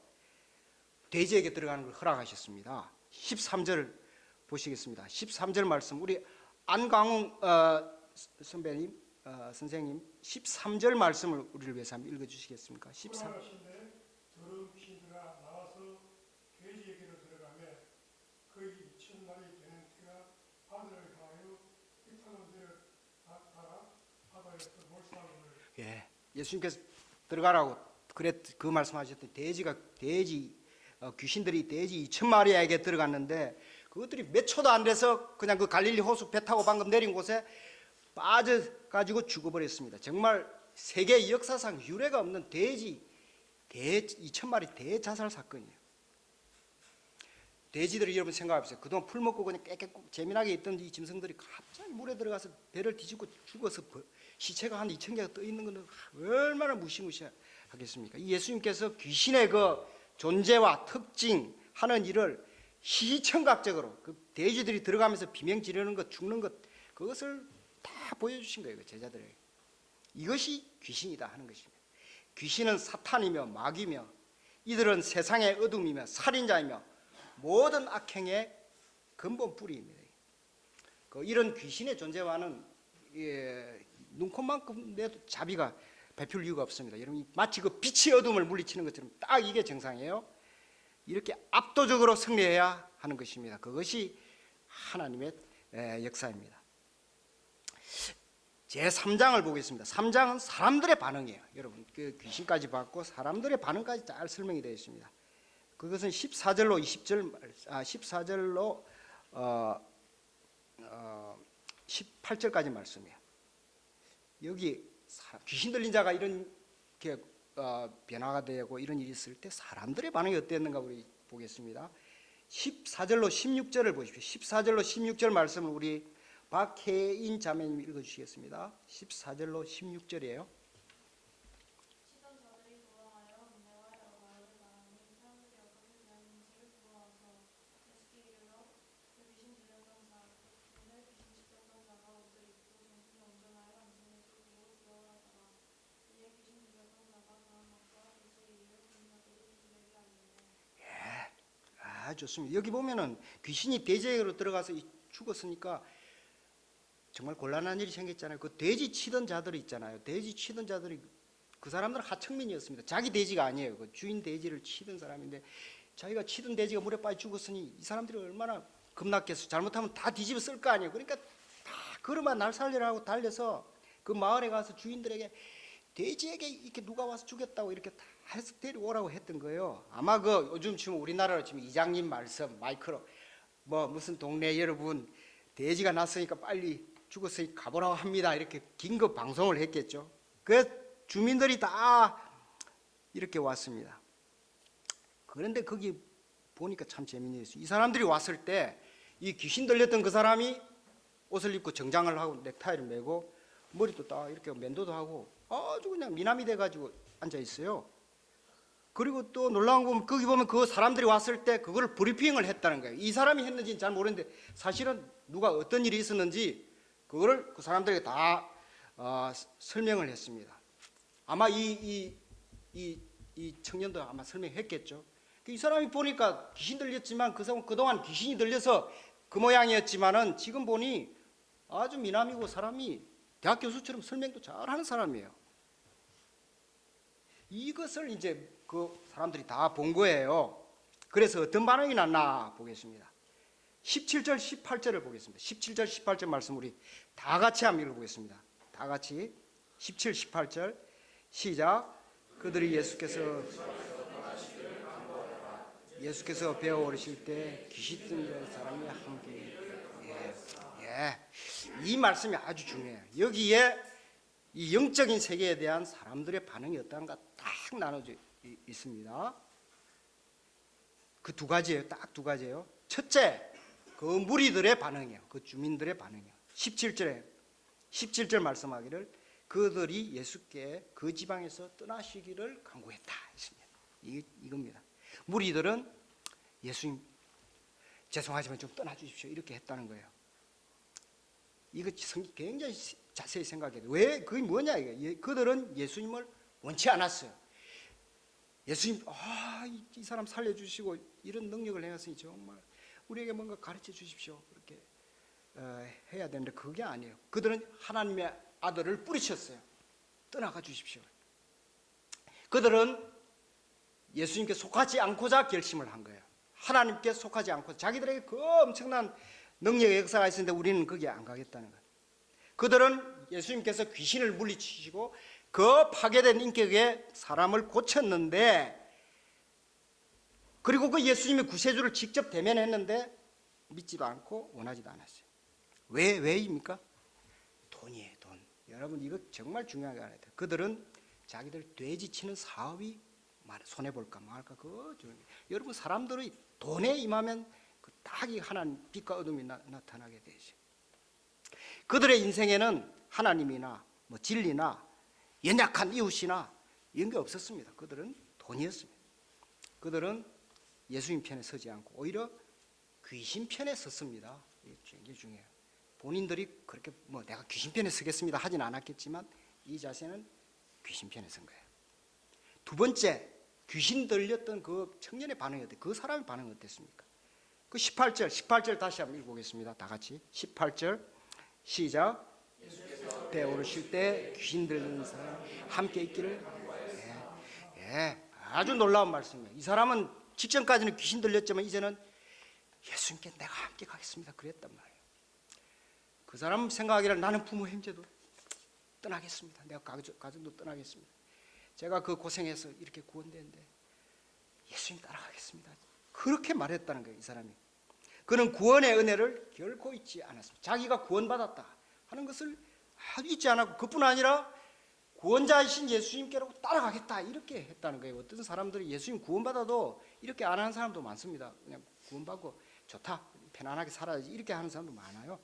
돼지에게 들어가는 걸 허락하셨습니다. 13절 보시겠습니다. 13절 말씀, 우리 안광웅 선배님, 선생님 13절 말씀을 우리를 위해서 한번 읽어주시겠습니까? 13. 더러운 귀신들아 나와서 돼지에게로 들어가며 거의 2,000마리 되는 태가 하늘을 향하여 이타로 내려다가 바다에서 몰살을. 예, 예수님께서 들어가라고 그 말씀하셨더니 귀신들이 돼지 2,000마리에게 들어갔는데 그것들이 몇 초도 안 돼서 그냥 그 갈릴리 호수 배 타고 방금 내린 곳에 빠져가지고 죽어버렸습니다. 정말 세계 역사상 유례가 없는 돼지 2,000마리 대자살 사건이에요. 돼지들이 여러분 생각해보세요. 그동안 풀 먹고 그냥 깨끗 재미나게 있던 이 짐승들이 갑자기 물에 들어가서 배를 뒤집고 죽어서 시체가 한 2,000개가 떠 있는 건 얼마나 무시무시하겠습니까? 이 예수님께서 귀신의 그 존재와 특징하는 일을 시청각적으로 그 돼지들이 들어가면서 비명 지르는 것, 죽는 것, 그것을 다 보여주신 거예요. 그 제자들에게. 이것이 귀신이다 하는 것입니다. 귀신은 사탄이며 마귀며 이들은 세상의 어둠이며 살인자이며 모든 악행의 근본 뿌리입니다. 이런 귀신의 존재와는 눈코만큼 내도 자비가 베풀 이유가 없습니다. 여러분, 마치 그 빛이 어둠을 물리치는 것처럼 딱 이게 정상이에요. 이렇게 압도적으로 승리해야 하는 것입니다. 그것이 하나님의 역사입니다. 제3장을 보겠습니다. 3장은 사람들의 반응이에요. 여러분, 그 귀신까지 받고 사람들의 반응까지 잘 설명이 되어 있습니다. 그것은 14절로 18절까지 말씀이에요. 여기 귀신 들린 자가 이렇게 변화가 되고 이런 일이 있을 때 사람들의 반응이 어땠는가 우리 보겠습니다. 14절로 16절을 보십시오. 14절로 16절 말씀을 우리 박혜인 자매님 읽어주시겠습니다. 14절로 16절이에요. 치던 자들이 돌아하여 은혜와 여러 마을을 말하니 사람들이 어떻게 되었는지를 물어와서 예수께 이르러 그 귀신 들렸던 자, 곧 귀신 쫓던 자가 옷을 입고 정신이 온전하여 안전에 쫓기고 들어가다가 이에 귀신 들렸던 자가 강한 것과 예수의 이를 들은 자들이 귀신에게 알리매. 좋습니다. 여기 보면은 귀신이 돼지에게로 들어가서 죽었으니까 정말 곤란한 일이 생겼잖아요. 그 돼지 치던 자들이 있잖아요. 돼지 치던 자들이 그 사람들은 하청민이었습니다. 자기 돼지가 아니에요. 그 주인 돼지를 치던 사람인데 자기가 치던 돼지가 물에 빠져 죽었으니 이 사람들이 얼마나 겁났겠어. 잘못하면 다 뒤집어 쓸 거 아니에요. 그러니까 다 걸어만 날 살리라 하고 달려서 그 마을에 가서 주인들에게 돼지에게 이렇게 누가 와서 죽였다고 이렇게 다 해서 데려오라고 했던 거예요. 아마 그 요즘 지금 우리나라로 지금 이장님 말씀 마이크로 무슨 동네 여러분 돼지가 났으니까 빨리 죽었으니 가보라고 합니다. 이렇게 긴급 방송을 했겠죠. 그 주민들이 다 이렇게 왔습니다. 그런데 거기 보니까 참 재미있는 일이 있어요. 이 사람들이 왔을 때 이 귀신 들렸던 그 사람이 옷을 입고 정장을 하고 넥타이를 메고 머리도 딱 이렇게 면도도 하고 아주 그냥 미남이 돼가지고 앉아 있어요. 그리고 또 놀라운 거 보면 거기 보면 그 사람들이 왔을 때 그거를 브리핑을 했다는 거예요. 이 사람이 했는지는 잘 모르는데 사실은 누가 어떤 일이 있었는지 그거를 그 사람들에게 다 설명을 했습니다. 아마 이 청년도 아마 설명했겠죠. 이 사람이 보니까 귀신 들렸지만 그 사람 그동안 귀신이 들려서 그 모양이었지만은 지금 보니 아주 미남이고 사람이 대학 교수처럼 설명도 잘하는 사람이에요. 이것을 이제 그 사람들이 다 본 거예요. 그래서 어떤 반응이 났나 보겠습니다. 17절 18절을 보겠습니다. 17절 18절 말씀 우리 다 같이 한번 읽어보겠습니다. 다 같이 17, 18절 시작. 그들이 예수께서 배워 오르실 때 귀신 들린 사람이 함께 이 말씀이 아주 중요해요. 여기에 이 영적인 세계에 대한 사람들의 반응이 어떠한가 딱 나눠져 있습니다. 그 두 가지예요. 딱 두 가지예요. 첫째, 그 무리들의 반응이에요. 그 주민들의 반응이에요. 17절 말씀하기를 그들이 예수께 그 지방에서 떠나시기를 간구했다 했습니다. 이겁니다. 무리들은 예수님 죄송하지만 좀 떠나 주십시오 이렇게 했다는 거예요. 이거 굉장히 자세히 생각해야 돼요. 왜? 그게 뭐냐 이게. 그들은 예수님을 원치 않았어요. 예수님 이 사람 살려주시고 이런 능력을 행하시니 정말 우리에게 뭔가 가르쳐 주십시오 그렇게 해야 되는데 그게 아니에요. 그들은 하나님의 아들을 뿌리쳤어요. 떠나가 주십시오. 그들은 예수님께 속하지 않고자 결심을 한 거예요. 하나님께 속하지 않고 자기들에게 그 엄청난 능력의 역사가 있었는데 우리는 거기에 안 가겠다는 거예요. 그들은 예수님께서 귀신을 물리치시고 그 파괴된 인격에 사람을 고쳤는데, 그리고 그 예수님의 구세주를 직접 대면했는데 믿지도 않고 원하지도 않았어요. 왜입니까? 돈이에요, 돈. 여러분 이거 정말 중요하게 알아야 돼요. 그들은 자기들 돼지 치는 사업이 손해볼까 말까 여러분 사람들의 돈에 임하면 그 딱이 하나님 빛과 어둠이 나타나게 되죠. 그들의 인생에는 하나님이나 뭐 진리나 연약한 이웃이나 이런 게 없었습니다. 그들은 돈이었습니다. 그들은 예수님 편에 서지 않고 오히려 귀신 편에 섰습니다. 이게 굉장히 중요해요. 본인들이 그렇게 뭐 내가 귀신 편에 서겠습니다 하진 않았겠지만 이 자세는 귀신 편에 선 거예요. 두 번째, 귀신 들렸던 그 청년의 반응이 어때요? 그 사람의 반응이 어땠습니까? 그 18절 다시 한번 읽어보겠습니다. 다 같이 18절 시작. 배오르실 때 귀신 들리는 사람 함께 있기를. 아주 놀라운 말씀이에요. 이 사람은 직전까지는 귀신 들렸지만 이제는 예수님께 내가 함께 가겠습니다 그랬단 말이에요. 그 사람 생각하기를 나는 부모 형제도 떠나겠습니다. 내가 가정도 떠나겠습니다. 제가 그 고생해서 이렇게 구원되는데 예수님 따라가겠습니다. 그렇게 말했다는 거예요. 이 사람이. 그는 구원의 은혜를 결코 잊지 않았습니다. 자기가 구원받았다 하는 것을 아주 잊지 않았고, 그뿐 아니라 구원자이신 예수님께로 따라가겠다 이렇게 했다는 거예요. 어떤 사람들이 예수님 구원받아도 이렇게 안 하는 사람도 많습니다. 그냥 구원받고 좋다 편안하게 살아야지 이렇게 하는 사람도 많아요.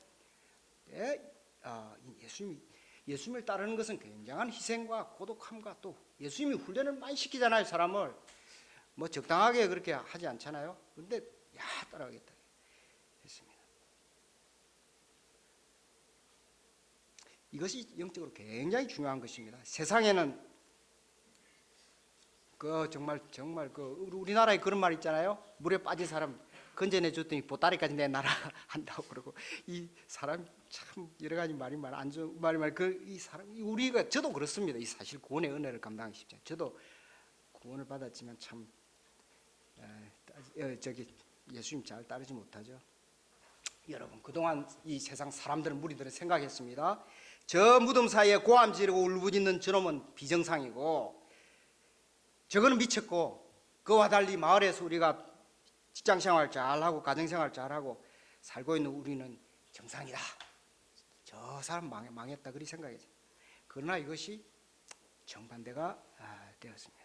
예수님을 따르는 것은 굉장한 희생과 고독함과 또 예수님이 훈련을 많이 시키잖아요. 사람을 뭐 적당하게 그렇게 하지 않잖아요. 그런데 따라가겠다 했습니다. 이것이 영적으로 굉장히 중요한 것입니다. 세상에는 정말 그 우리나라에 그런 말 있잖아요. 물에 빠진 사람 건져내 줬더니 보따리까지 내 나라 한다고 그러고, 이 사람 참 여러 가지 말이 안 좋은 말이 이 사람 우리가 저도 그렇습니다. 이 사실 구원의 은혜를 감당하기 쉽지 않아요. 저도 구원을 받았지만 참 예수님 잘 따르지 못하죠. 여러분 그동안 이 세상 사람들은 무리들은 생각했습니다. 저 무덤 사이에 고함 지르고 울부짖는 저놈은 비정상이고 저거는 미쳤고, 그와 달리 마을에서 우리가 직장생활 잘하고 가정생활 잘하고 살고 있는 우리는 정상이다. 저 사람 망했다 그리 생각했죠. 그러나 이것이 정반대가 되었습니다.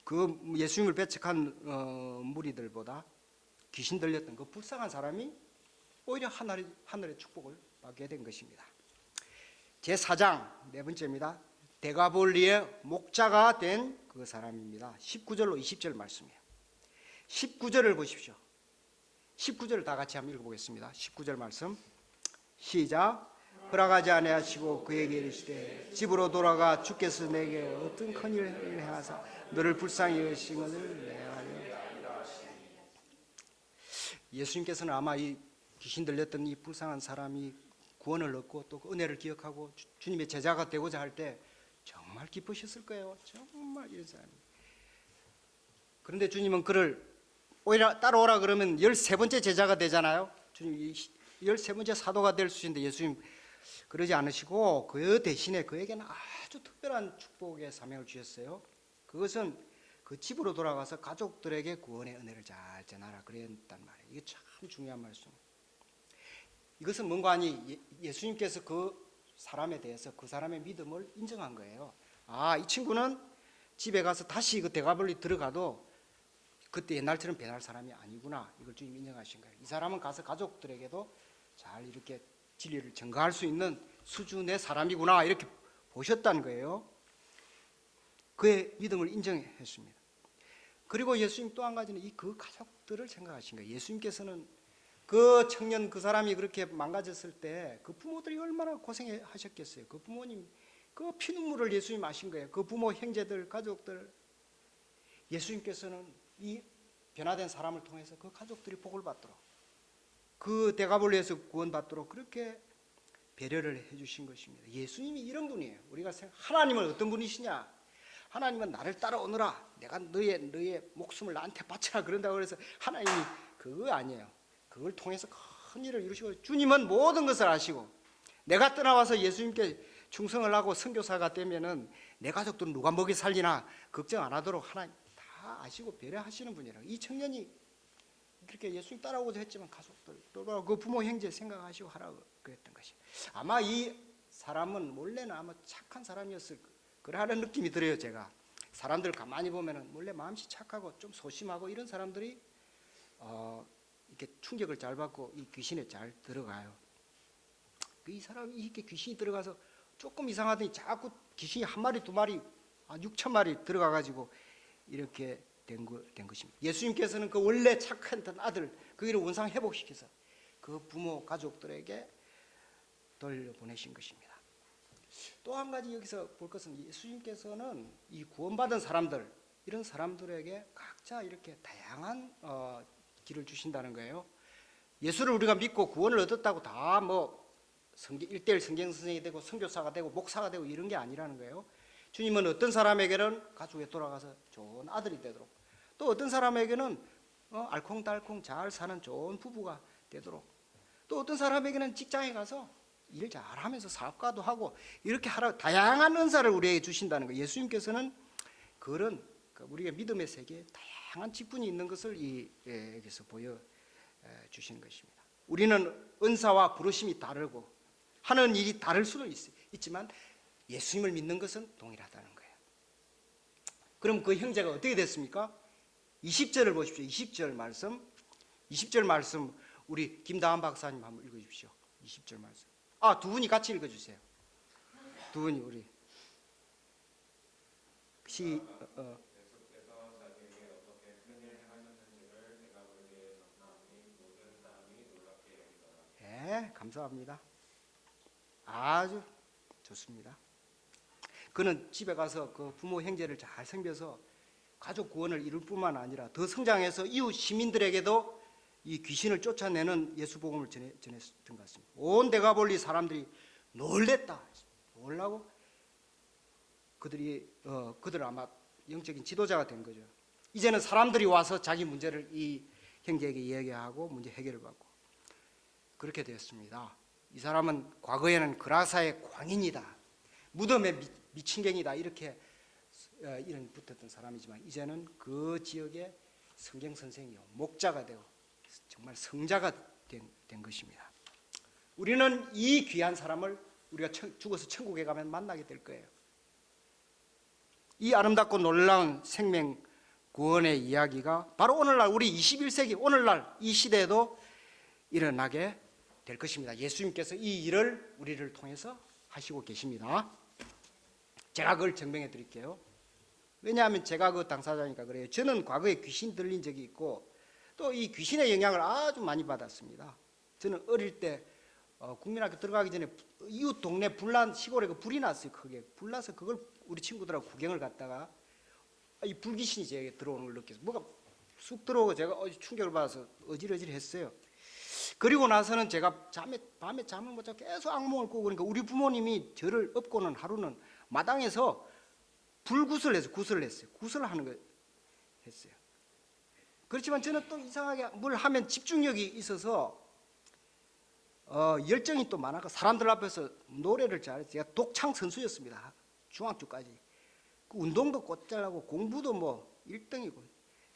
그 예수님을 배척한 무리들보다 귀신 들렸던 그 불쌍한 사람이 오히려 하늘의 축복을 받게 된 것입니다. 제4장 네 번째입니다. 데가볼리의 목자가 된 그 사람입니다. 19절로 20절 말씀이에요. 19절을 보십시오. 19절을 다 같이 한번 읽어보겠습니다. 19절 말씀 시작. 허락하지 아니하시고 그에게 이르시되 집으로 돌아가 주께서 내게 어떤 큰 일을 행하사 너를 불쌍히 여기신 것을 내가 알려. 예수님께서는 아마 이 귀신 들렸던 이 불쌍한 사람이 구원을 얻고 또 그 은혜를 기억하고 주님의 제자가 되고자 할 때 정말 기쁘셨을 거예요. 정말 이런 사람이. 그런데 주님은 그를 오히려 따라오라 그러면 13번째 제자가 되잖아요. 주님 13번째 사도가 될 수 있는데 예수님 그러지 않으시고 그 대신에 그에게는 아주 특별한 축복의 사명을 주셨어요. 그것은 그 집으로 돌아가서 가족들에게 구원의 은혜를 잘 전하라 그랬단 말이에요. 이게 참 중요한 말씀. 이것은 뭔가 아니 예수님께서 그 사람에 대해서 그 사람의 믿음을 인정한 거예요. 이 친구는 집에 가서 다시 그 대가벌리 들어가도 그때 옛날처럼 변할 사람이 아니구나. 이걸 주님 인정하신 거예요. 이 사람은 가서 가족들에게도 잘 이렇게 진리를 전가할 수 있는 수준의 사람이구나. 이렇게 보셨다는 거예요. 그의 믿음을 인정했습니다. 그리고 예수님 또 한 가지는 그 가족들을 생각하신 거예요. 예수님께서는 그 청년 그 사람이 그렇게 망가졌을 때 그 부모들이 얼마나 고생하셨겠어요. 그 부모님 그 피눈물을 예수님 아신 거예요. 그 부모 형제들 가족들 예수님께서는 이 변화된 사람을 통해서 그 가족들이 복을 받도록 그 대가볼리에서 구원받도록 그렇게 배려를 해주신 것입니다. 예수님이 이런 분이에요. 우리가 하나님은 어떤 분이시냐? 하나님은 나를 따라오너라. 내가 너의 목숨을 나한테 바쳐라 그런다고 그래서 하나님이 그거 아니에요. 그걸 통해서 큰 일을 이루시고 주님은 모든 것을 아시고 내가 떠나와서 예수님께 충성을 하고 선교사가 되면은 내 가족들은 누가 먹이 살리나 걱정 안 하도록 하나님 다 아시고 배려하시는 분이라고. 이 청년이 그렇게 예수님 따라오고자 했지만 가족들 또 그 부모 형제 생각하시고 하라고 그랬던 것이. 아마 이 사람은 원래는 아마 착한 사람이었을 그러하는 느낌이 들어요. 제가 사람들 가만히 보면은 원래 마음씨 착하고 좀 소심하고 이런 사람들이 이렇게 충격을 잘 받고 이 귀신에 잘 들어가요. 이 사람이 이렇게 귀신이 들어가서 조금 이상하더니 자꾸 귀신이 한 마리 두 마리 6천 마리 들어가 가지고 이렇게 된 것입니다. 예수님께서는 그 원래 착했던 아들 그기를 원상 회복시켜서 그 부모 가족들에게 돌려보내신 것입니다. 또 한 가지 여기서 볼 것은 예수님께서는 이 구원받은 사람들 이런 사람들에게 각자 이렇게 다양한 길을 주신다는 거예요. 예수를 우리가 믿고 구원을 얻었다고 다 뭐 1:1 성경 선생이 되고 선교사가 되고 목사가 되고 이런 게 아니라는 거예요. 주님은 어떤 사람에게는 가족에 돌아가서 좋은 아들이 되도록 또 어떤 사람에게는 알콩달콩 잘 사는 좋은 부부가 되도록 또 어떤 사람에게는 직장에 가서 일 잘하면서 사업가도 하고 이렇게 하라 다양한 은사를 우리에게 주신다는 거예요. 예수님께서는 그런 우리가 믿음의 세계에 다양한 직분이 있는 것을 여기서 보여주시는 것입니다. 우리는 은사와 부르심이 다르고 하는 일이 다를 수도 있지만 예수님을 믿는 것은 동일하다는 거예요. 그럼 그 형제가 어떻게 됐습니까? 20절을 보십시오. 20절 말씀 우리 김다한 박사님 한번 읽어주십시오. 20절 말씀. 두 분이 같이 읽어주세요. 두 분이 우리 네, 감사합니다. 아주 좋습니다. 그는 집에 가서 그 부모 형제를 잘 섬겨서 가족 구원을 이룰 뿐만 아니라 더 성장해서 이웃 시민들에게도 이 귀신을 쫓아내는 예수 복음을 전했던 것 같습니다. 온 데가볼리 사람들이 놀랬다. 놀라고 그들 아마 영적인 지도자가 된 거죠. 이제는 사람들이 와서 자기 문제를 이 형제에게 이야기하고 문제 해결을 받고 그렇게 되었습니다. 이 사람은 과거에는 그라사의 광인이다, 무덤의 미친경이다 이렇게 이름 붙었던 사람이지만 이제는 그 지역의 성경 선생이요 목자가 되고 정말 성자가 된 것입니다. 우리는 이 귀한 사람을 우리가 죽어서 천국에 가면 만나게 될 거예요. 이 아름답고 놀라운 생명 구원의 이야기가 바로 오늘날 우리 21세기 오늘날 이 시대에도 일어나게 될 것입니다. 예수님께서 이 일을 우리를 통해서 하시고 계십니다. 제가 그걸 증명해 드릴게요. 왜냐하면 제가 그 당사자니까 그래요. 저는 과거에 귀신 들린 적이 있고 또 이 귀신의 영향을 아주 많이 받았습니다. 저는 어릴 때 국민학교 들어가기 전에 이웃 동네 시골에 불이 났어요. 크게 불나서 그걸 우리 친구들하고 구경을 갔다가 이 불귀신이 제게 들어오는 걸 느껴서 뭐가 쑥 들어오고 제가 충격을 받아서 어질어질했어요. 그리고 나서는 제가 밤에 잠을 못 자고 계속 악몽을 꾸고 그러니까 우리 부모님이 저를 업고는 하루는 마당에서 구슬을 했어요. 구슬을 하는 거 했어요. 그렇지만 저는 또 이상하게 뭘 하면 집중력이 있어서 열정이 또 많아서 사람들 앞에서 노래를 잘해서 제가 독창 선수였습니다. 중학교까지. 그 운동도 꽃잘나고 공부도 뭐 1등이고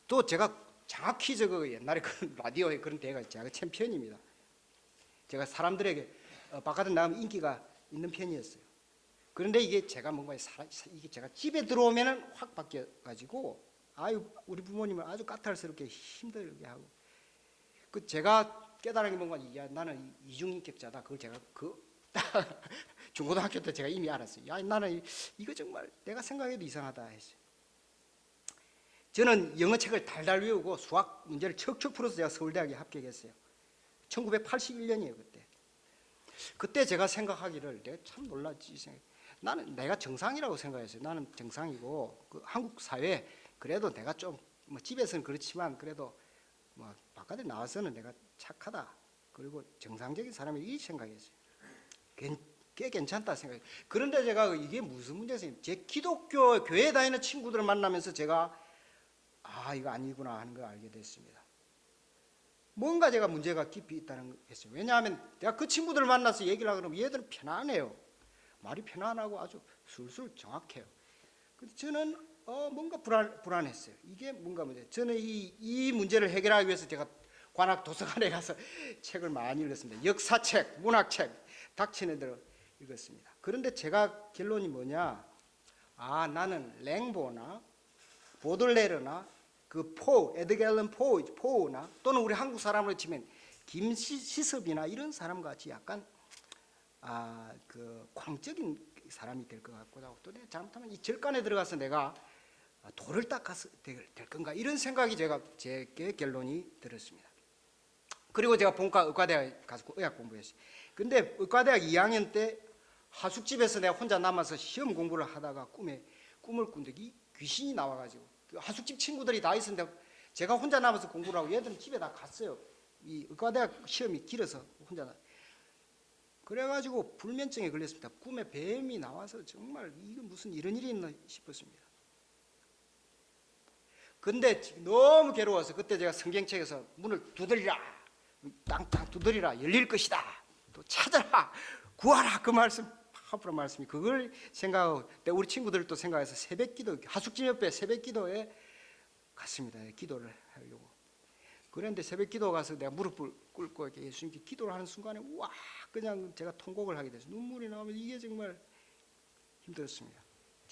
또 제가 정확히 저거 옛날에 그 라디오에 그런 대회가 제가 챔피언입니다. 제가 사람들에게 바깥에 나가면 인기가 있는 편이었어요. 그런데 이게 제가 뭔가 이게 제가 집에 들어오면은 확 바뀌어 가지고 아유 우리 부모님을 아주 까탈스럽게 힘들게 하고 그 제가 깨달은 게 뭔가 야 나는 이중인격자다. 그걸 제가 그 중고등학교 때 제가 이미 알았어요. 야 나는 이거 정말 내가 생각해도 이상하다 했어요. 저는 영어 책을 달달 외우고 수학 문제를 척척 풀어서 제가 서울대학에 합격했어요. 1981년이에요 그때. 그때 제가 생각하기를 내가 참 놀랐지. 나는 내가 정상이라고 생각했어요. 나는 정상이고 그 한국 사회 그래도 내가 좀 뭐 집에서는 그렇지만 그래도 뭐 바깥에 나와서는 내가 착하다. 그리고 정상적인 사람이 이 생각했어요. 꽤 괜찮다 생각해요. 그런데 제가 이게 무슨 문제세요? 제 기독교 교회 다니는 친구들을 만나면서 제가 아 이거 아니구나 하는 걸 알게 됐습니다. 뭔가 제가 문제가 깊이 있다는 거겠어요. 왜냐하면 내가 그 친구들을 만나서 얘기를 하면 얘들은 편안해요. 말이 편안하고 아주 술술 정확해요. 근데 저는 뭔가 불안했어요. 이게 뭔가 문제. 저는 이 문제를 해결하기 위해서 제가 관악 도서관에 가서 책을 많이 읽었습니다. 역사책, 문학책, 닥치는 대로 읽었습니다. 그런데 제가 결론이 뭐냐? 아 나는 랭보나 보들레르나 그 에드가 앨런 포나 또는 우리 한국 사람으로 치면 김시섭이나 이런 사람 같이 약간 그 광적인 사람이 될 것 같기도 하고 또 내가 잘못하면 이 절간에 들어가서 내가 돌을 닦아서 될 건가 이런 생각이 제게 결론이 들었습니다. 그리고 제가 본과 의과대학에 가서 의학 공부했어요. 근데 의과대학 2학년 때 하숙집에서 내가 혼자 남아서 시험 공부를 하다가 꿈을 꾼 적이 귀신이 나와가지고 그 하숙집 친구들이 다 있었는데 제가 혼자 남아서 공부를 하고 얘들은 집에 다 갔어요. 이 의과대학 시험이 길어서 혼자 그래가지고 불면증에 걸렸습니다. 꿈에 뱀이 나와서 정말 이게 무슨 이런 일이 있나 싶었습니다. 근데 너무 괴로워서 그때 제가 성경책에서 문을 두드리라 땅땅 두드리라 열릴 것이다 또 찾아라 구하라 그 말씀 파워풀한 말씀이 그걸 생각하고 우리 친구들도 생각해서 새벽기도 하숙집 옆에 새벽기도에 갔습니다. 기도를 하려고. 그런데 새벽기도 가서 내가 무릎을 꿇고 이렇게 예수님께 기도를 하는 순간에 와 그냥 제가 통곡을 하게 됐어요. 눈물이 나오면 이게 정말 힘들었습니다.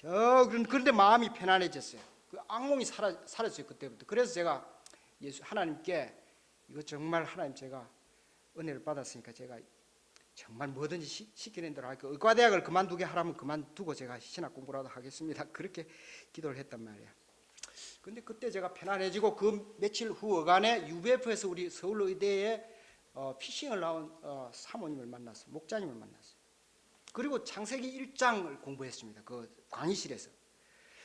그런데 마음이 편안해졌어요. 그 악몽이 사라졌어요 그때부터. 그래서 제가 하나님께 이거 정말 하나님 제가 은혜를 받았으니까 제가 정말 뭐든지 시키는 대로 할게요. 의과대학을 그만두게 하라면 그만두고 제가 신학 공부라도 하겠습니다. 그렇게 기도를 했단 말이에요. 근데 그때 제가 편안해지고 그 며칠 후 어간에 UBF에서 우리 서울의대에 피싱을 나온 사모님을 만났어요. 목자님을 만났어요. 그리고 창세기 1장을 공부했습니다. 그 강의실에서.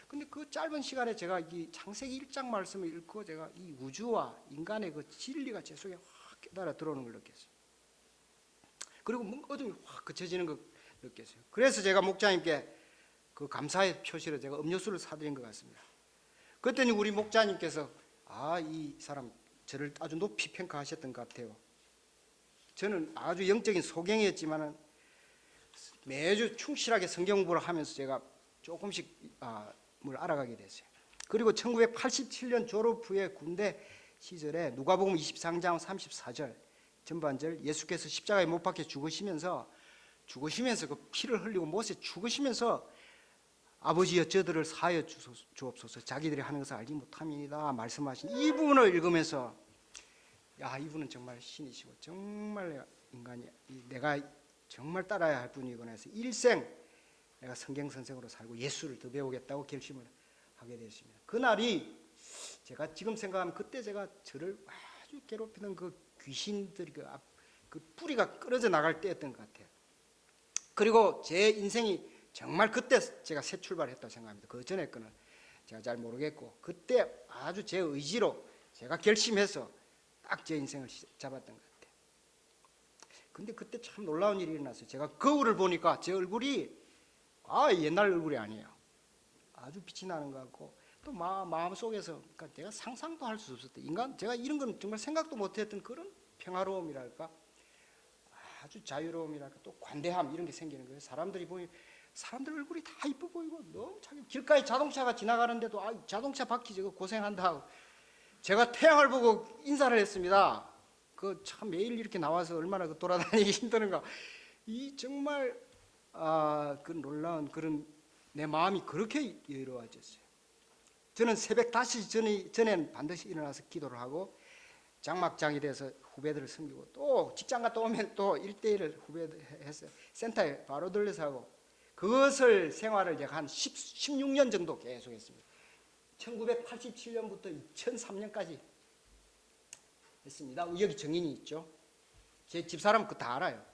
근데 그 짧은 시간에 제가 이 창세기 1장 말씀을 읽고 제가 이 우주와 인간의 그 진리가 제 속에 확 깨달아 들어오는 걸 느꼈어요. 그리고 뭔가 어둠이 확 그쳐지는 걸 느꼈어요. 그래서 제가 목자님께 그 감사의 표시로 제가 음료수를 사드린 것 같습니다. 그랬더니 우리 목자님께서 이 사람 저를 아주 높이 평가하셨던 것 같아요. 저는 아주 영적인 소경이었지만은 매주 충실하게 성경 공부를 하면서 제가 조금씩 뭘 알아가게 됐어요. 그리고 1987년 졸업 후에 군대 시절에 누가복음 23장 34절 전반절 예수께서 십자가에 못 박혀 죽으시면서 그 피를 흘리고 못에 죽으시면서 아버지여 저들을 사하여 주옵소서 자기들이 하는 것을 알지 못함이니이다 말씀하신 이 부분을 읽으면서 이분은 정말 신이시고 정말 인간이 내가 정말 따라야 할 분이구나 해서 일생 내가 성경 선생으로 살고 예수를 더 배우겠다고 결심을 하게 되었습니다. 그날이 제가 지금 생각하면 그때 제가 저를 아주 괴롭히는 그 귀신들이 그 뿌리가 끊어져 나갈 때였던 것 같아요. 그리고 제 인생이 정말 그때 제가 새 출발했다고 생각합니다. 그 전에 거는 제가 잘 모르겠고 그때 아주 제 의지로 제가 결심해서 딱 제 인생을 잡았던 것 같아요. 근데 그때 참 놀라운 일이 일어났어요. 제가 거울을 보니까 제 얼굴이 옛날 얼굴이 아니에요. 아주 빛이 나는 것 같고 또 마음 속에서 그러니까 내가 상상도 할 수 없었던 인간 제가 이런 건 정말 생각도 못했던 그런 평화로움이랄까 아주 자유로움이랄까 또 관대함 이런 게 생기는 거예요. 사람들이 보니 사람들 얼굴이 다 이뻐 보이고 너무 자기 길가에 자동차가 지나가는데도 자동차 바퀴 저거 고생한다 하고 제가 태양을 보고 인사를 했습니다. 그 참 매일 이렇게 나와서 얼마나 그 돌아다니기 힘드는가. 이 정말 그 놀라운 그런 내 마음이 그렇게 여유로워졌어요. 저는 새벽 5시 전엔 반드시 일어나서 기도를 하고 장막장이 돼서 후배들을 섬기고 또 직장 갔다 오면 또 1대1을 후배들 해서 센터에 바로 들려서 하고 그것을 생활을 제가 한 16년 정도 계속했습니다. 1987년부터 2003년까지 했습니다. 여기 정인이 있죠. 제 집사람 그거 다 알아요.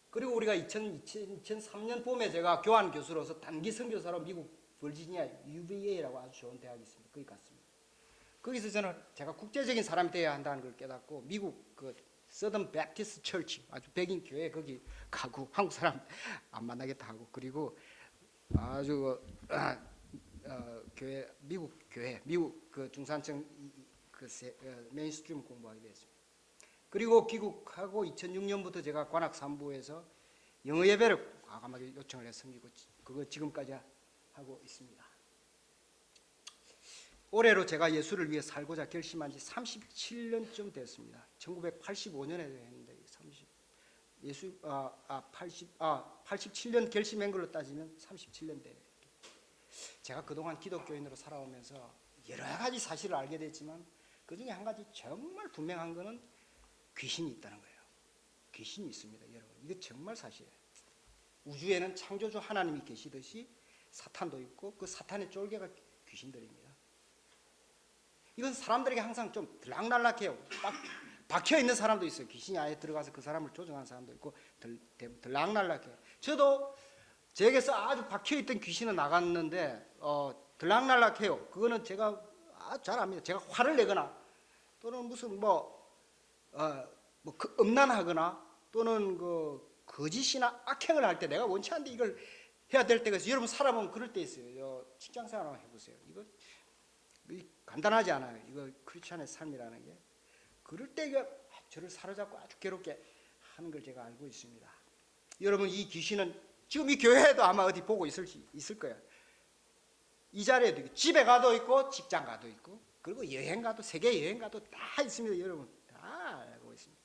그리고 우리가 2003년 봄에 제가 교환 교수로서 단기 선교사로 미국 버지니아 UVA라고 아주 좋은 대학이 있습니다. 거기 갔습니다. 거기서 저는 제가 국제적인 사람이 되어야 한다는 걸 깨닫고 미국 그 서던 배프티스트 처치 아주 백인 교회 거기 가고 한국 사람 안 만나겠다 하고 그리고 아주 교회 미국 그 중산층 메인스트림 공부하게 됐습니다. 그리고 귀국하고 2006년부터 제가 관악 산부에서 영어 예배를 과감하게 요청을 해서 섬기고 그거 지금까지 하고 있습니다. 올해로 제가 예수를 위해 살고자 결심한 지 37년쯤 됐습니다. 1985년에 했는데 87년 결심한 걸로 따지면 37년 돼요. 제가 그동안 기독교인으로 살아오면서 여러 가지 사실을 알게 됐지만 그중에 한 가지 정말 분명한 거는 귀신이 있다는 거예요. 귀신이 있습니다, 여러분. 이거 정말 사실이에요. 우주에는 창조주 하나님이 계시듯이 사탄도 있고 그 사탄의 쫄개가 귀신들입니다. 이건 사람들에게 항상 좀 들락날락해요. 딱 박혀 있는 사람도 있어요. 귀신이 아예 들어가서 그 사람을 조종하는 사람도 있고 들락날락해요. 저도 제게서 아주 박혀 있던 귀신은 나갔는데 들락날락해요. 그거는 제가 아주 잘 압니다. 제가 화를 내거나 또는 무슨 음란하거나 또는 그 거짓이나 악행을 할 때 내가 원치 않는데 이걸 해야 될 때가 있어요. 여러분 살아보면 그럴 때 있어요. 직장생활 한번 해보세요. 이거 간단하지 않아요. 이거 크리스찬의 삶이라는 게 그럴 때 저를 사로잡고 아주 괴롭게 하는 걸 제가 알고 있습니다. 여러분 이 귀신은 지금 이 교회에도 아마 어디 보고 있을 거예요. 이 자리에도 있고 집에 가도 있고 직장 가도 있고 그리고 여행 가도 세계 여행 가도 다 있습니다. 여러분 다 알고 있습니다.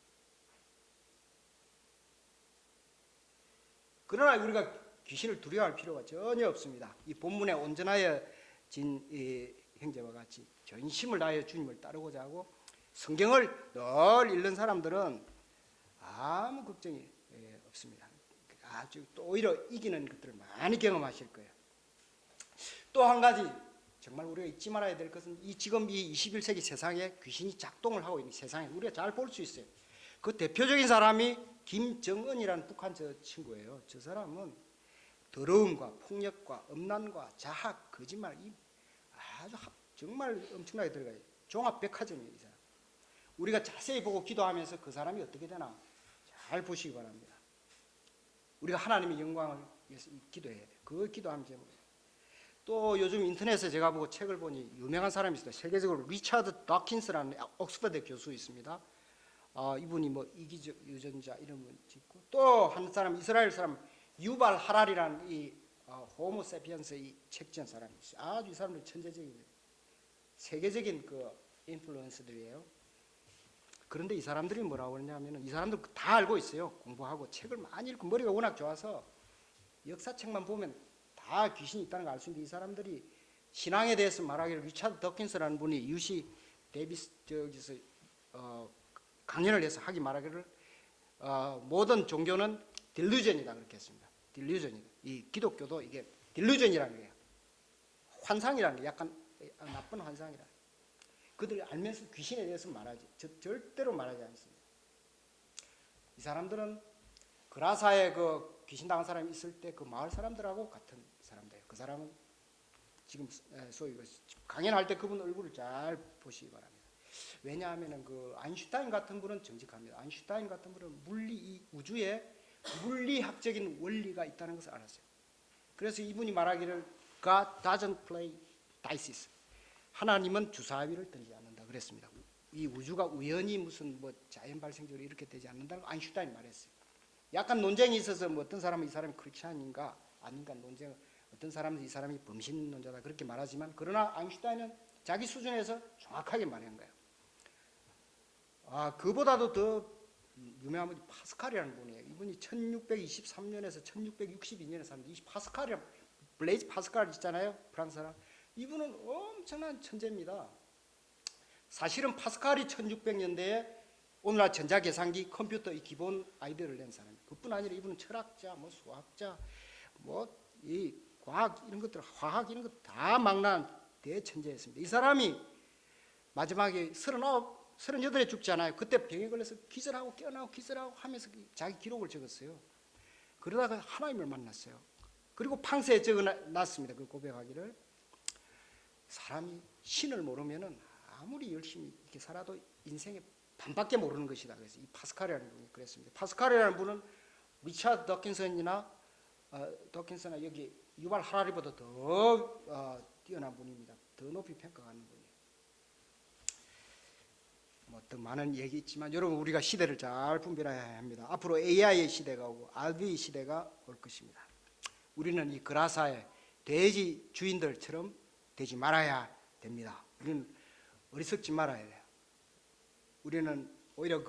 그러나 우리가 귀신을 두려워할 필요가 전혀 없습니다. 이 본문에 온전하여 진 형제와 같이 전심을 다하여 주님을 따르고자 하고 성경을 늘 읽는 사람들은 아무 걱정이 없습니다. 아주 또 오히려 이기는 것들을 많이 경험하실 거예요. 또 한 가지 정말 우리가 잊지 말아야 될 것은 지금 이 21세기 세상에 귀신이 작동을 하고 있는 세상에 우리가 잘 볼 수 있어요. 그 대표적인 사람이 김정은이라는 북한 저 친구예요. 저 사람은 더러움과 폭력과 음란과 자학, 거짓말 아주 정말 엄청나게 들어가요. 종합백화점이에요. 이 사람. 우리가 자세히 보고 기도하면서 그 사람이 어떻게 되나 잘 보시기 바랍니다. 우리가 하나님의 영광을 위해서 기도해야 돼요. 그걸 기도하면 됩니다. 또 요즘 인터넷에 제가 보고 책을 보니 유명한 사람이 있어요. 세계적으로 리차드 다킨스라는 옥스퍼드 교수 있습니다. 이분이 뭐 이기적 유전자 이런 분 짓고 또 한 사람 이스라엘 사람 유발 하랄이라는 이 호모세피언스 이 책 지은 사람이 있어요. 아주 이 사람들 천재적인 세계적인 그 인플루언서들이에요. 그런데 이 사람들이 뭐라고 그러냐면은 이 사람들 다 알고 있어요. 공부하고 책을 많이 읽고 머리가 워낙 좋아서 역사책만 보면 다 귀신이 있다는 걸 알 수 있는데 이 사람들이 신앙에 대해서 말하기를 리차드 더킨스라는 분이 UC 데이비스 저기서 강연을 해서 하기 말하기를 모든 종교는 딜루전이다 그렇게 했습니다. 딜루전이다. 이 기독교도 이게 딜루전이라는 거예요. 환상이라는 게 약간 나쁜 환상이라. 그들이 알면서 귀신에 대해서 말하지 절대로 말하지 않습니다. 이 사람들은 그라사에 그 귀신 당한 사람이 있을 때 그 마을 사람들하고 같은 사람들이에요. 그 사람은 지금 소위 강연할 때 그분 얼굴을 잘 보시기 바랍니다. 왜냐하면 그 아인슈타인 같은 분은 정직합니다. 아인슈타인 같은 분은 이 우주에 물리학적인 원리가 있다는 것을 알았어요. 그래서 이분이 말하기를 God doesn't play dice. 하나님은 주사위를 던지지 않는다 그랬습니다. 이 우주가 우연히 무슨 뭐 자연 발생적으로 이렇게 되지 않는다고 아인슈타인이 말했어요. 약간 논쟁이 있어서 뭐 어떤 사람은 이 사람이 크리스찬인가 아닌가 논쟁, 어떤 사람은 이 사람이 범신론자다 그렇게 말하지만, 그러나 아인슈타인은 자기 수준에서 정확하게 말한 거예요. 그보다도 더 유명한 분이 파스칼이라는 분이에요. 이분이 1623년에서 1662년에 산 이 파스칼이라는, 블레이즈 파스칼 있잖아요, 프랑스 사람. 이분은 엄청난 천재입니다. 사실은 파스칼이 1600년대에 오늘날 전자계산기, 컴퓨터의 기본 아이디어를 낸 사람이에요. 그뿐 아니라 이분은 철학자, 뭐 수학자, 뭐 이 과학 이런 것들, 화학 이런 것 다 망라한 대천재였습니다. 이 사람이 마지막에 38에 죽잖아요. 그때 병에 걸려서 기절하고 깨어나고 기절하고 하면서 자기 기록을 적었어요. 그러다가 하나님을 만났어요. 그리고 팡세에 적어놨습니다. 그 고백하기를, 사람이 신을 모르면은 아무리 열심히 이렇게 살아도 인생의 반밖에 모르는 것이다. 그래서 이 파스칼이라는 분이 그랬습니다. 파스칼이라는 분은 리차드 더킨슨이나 여기 유발 하라리보다 더 뛰어난 분입니다. 더 높이 평가하는 분이에요. 뭐 더 많은 얘기 있지만 여러분, 우리가 시대를 잘 분별해야 합니다. 앞으로 AI의 시대가 오고 RV 시대가 올 것입니다. 우리는 이 그라사의 돼지 주인들처럼 되지 말아야 됩니다. 우리는 어리석지 말아야 돼요. 우리는 오히려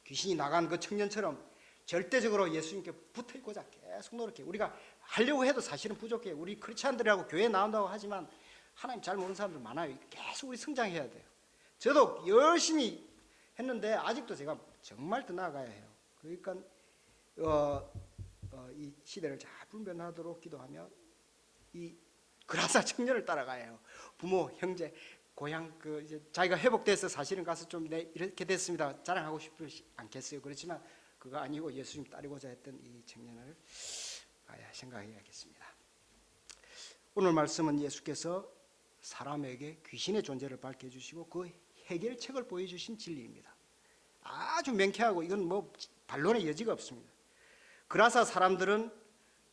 귀신이 나간 그 청년처럼 절대적으로 예수님께 붙어 있고자 계속 노력해요. 우리가 하려고 해도 사실은 부족해요. 우리 크리스찬들이라고 교회 나온다고 하지만 하나님 잘 모르는 사람들 많아요. 계속 우리 성장해야 돼요. 저도 열심히 했는데 아직도 제가 정말 더 나아가야 해요. 그러니까 이 시대를 잘 분별하도록 기도하며 이 그라사 청년을 따라가야 해요. 부모, 형제, 고향 이제 자기가 회복돼서 사실은 가서 좀 이렇게 됐습니다 자랑하고 싶지 않겠어요. 그렇지만 그거 아니고 예수님 따르고자 했던 이 청년을 가야 생각해야겠습니다. 오늘 말씀은 예수께서 사람에게 귀신의 존재를 밝혀주시고 그 해결책을 보여주신 진리입니다. 아주 명쾌하고 이건 뭐 반론의 여지가 없습니다. 그라사 사람들은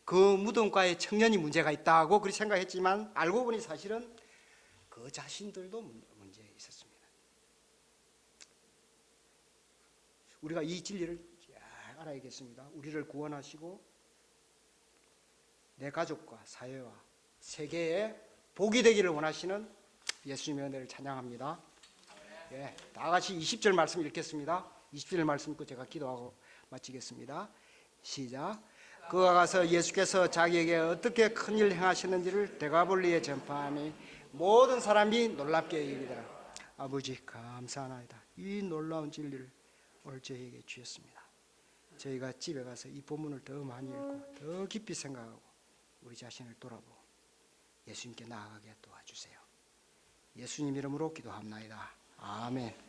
그 무덤가에 청년이 문제가 있다고 그렇게 생각했지만 알고 보니 사실은 그 자신들도 문제 있었습니다. 우리가 이 진리를 잘 알아야겠습니다. 우리를 구원하시고 내 가족과 사회와 세계에 복이 되기를 원하시는 예수님의 은혜를 찬양합니다. 예, 다 같이 20절 말씀 읽겠습니다. 20절 말씀 읽고 제가 기도하고 마치겠습니다. 시작. 그가 가서 예수께서 자기에게 어떻게 큰일 행하셨는지를 데가볼리에 전파하니 모든 사람이 놀랍게 여기더라. 아버지 감사하나이다. 이 놀라운 진리를 오늘 저희에게 주셨습니다. 저희가 집에 가서 이 본문을 더 많이 읽고 더 깊이 생각하고 우리 자신을 돌아보고 예수님께 나아가게 도와주세요. 예수님 이름으로 기도합나이다. 아멘.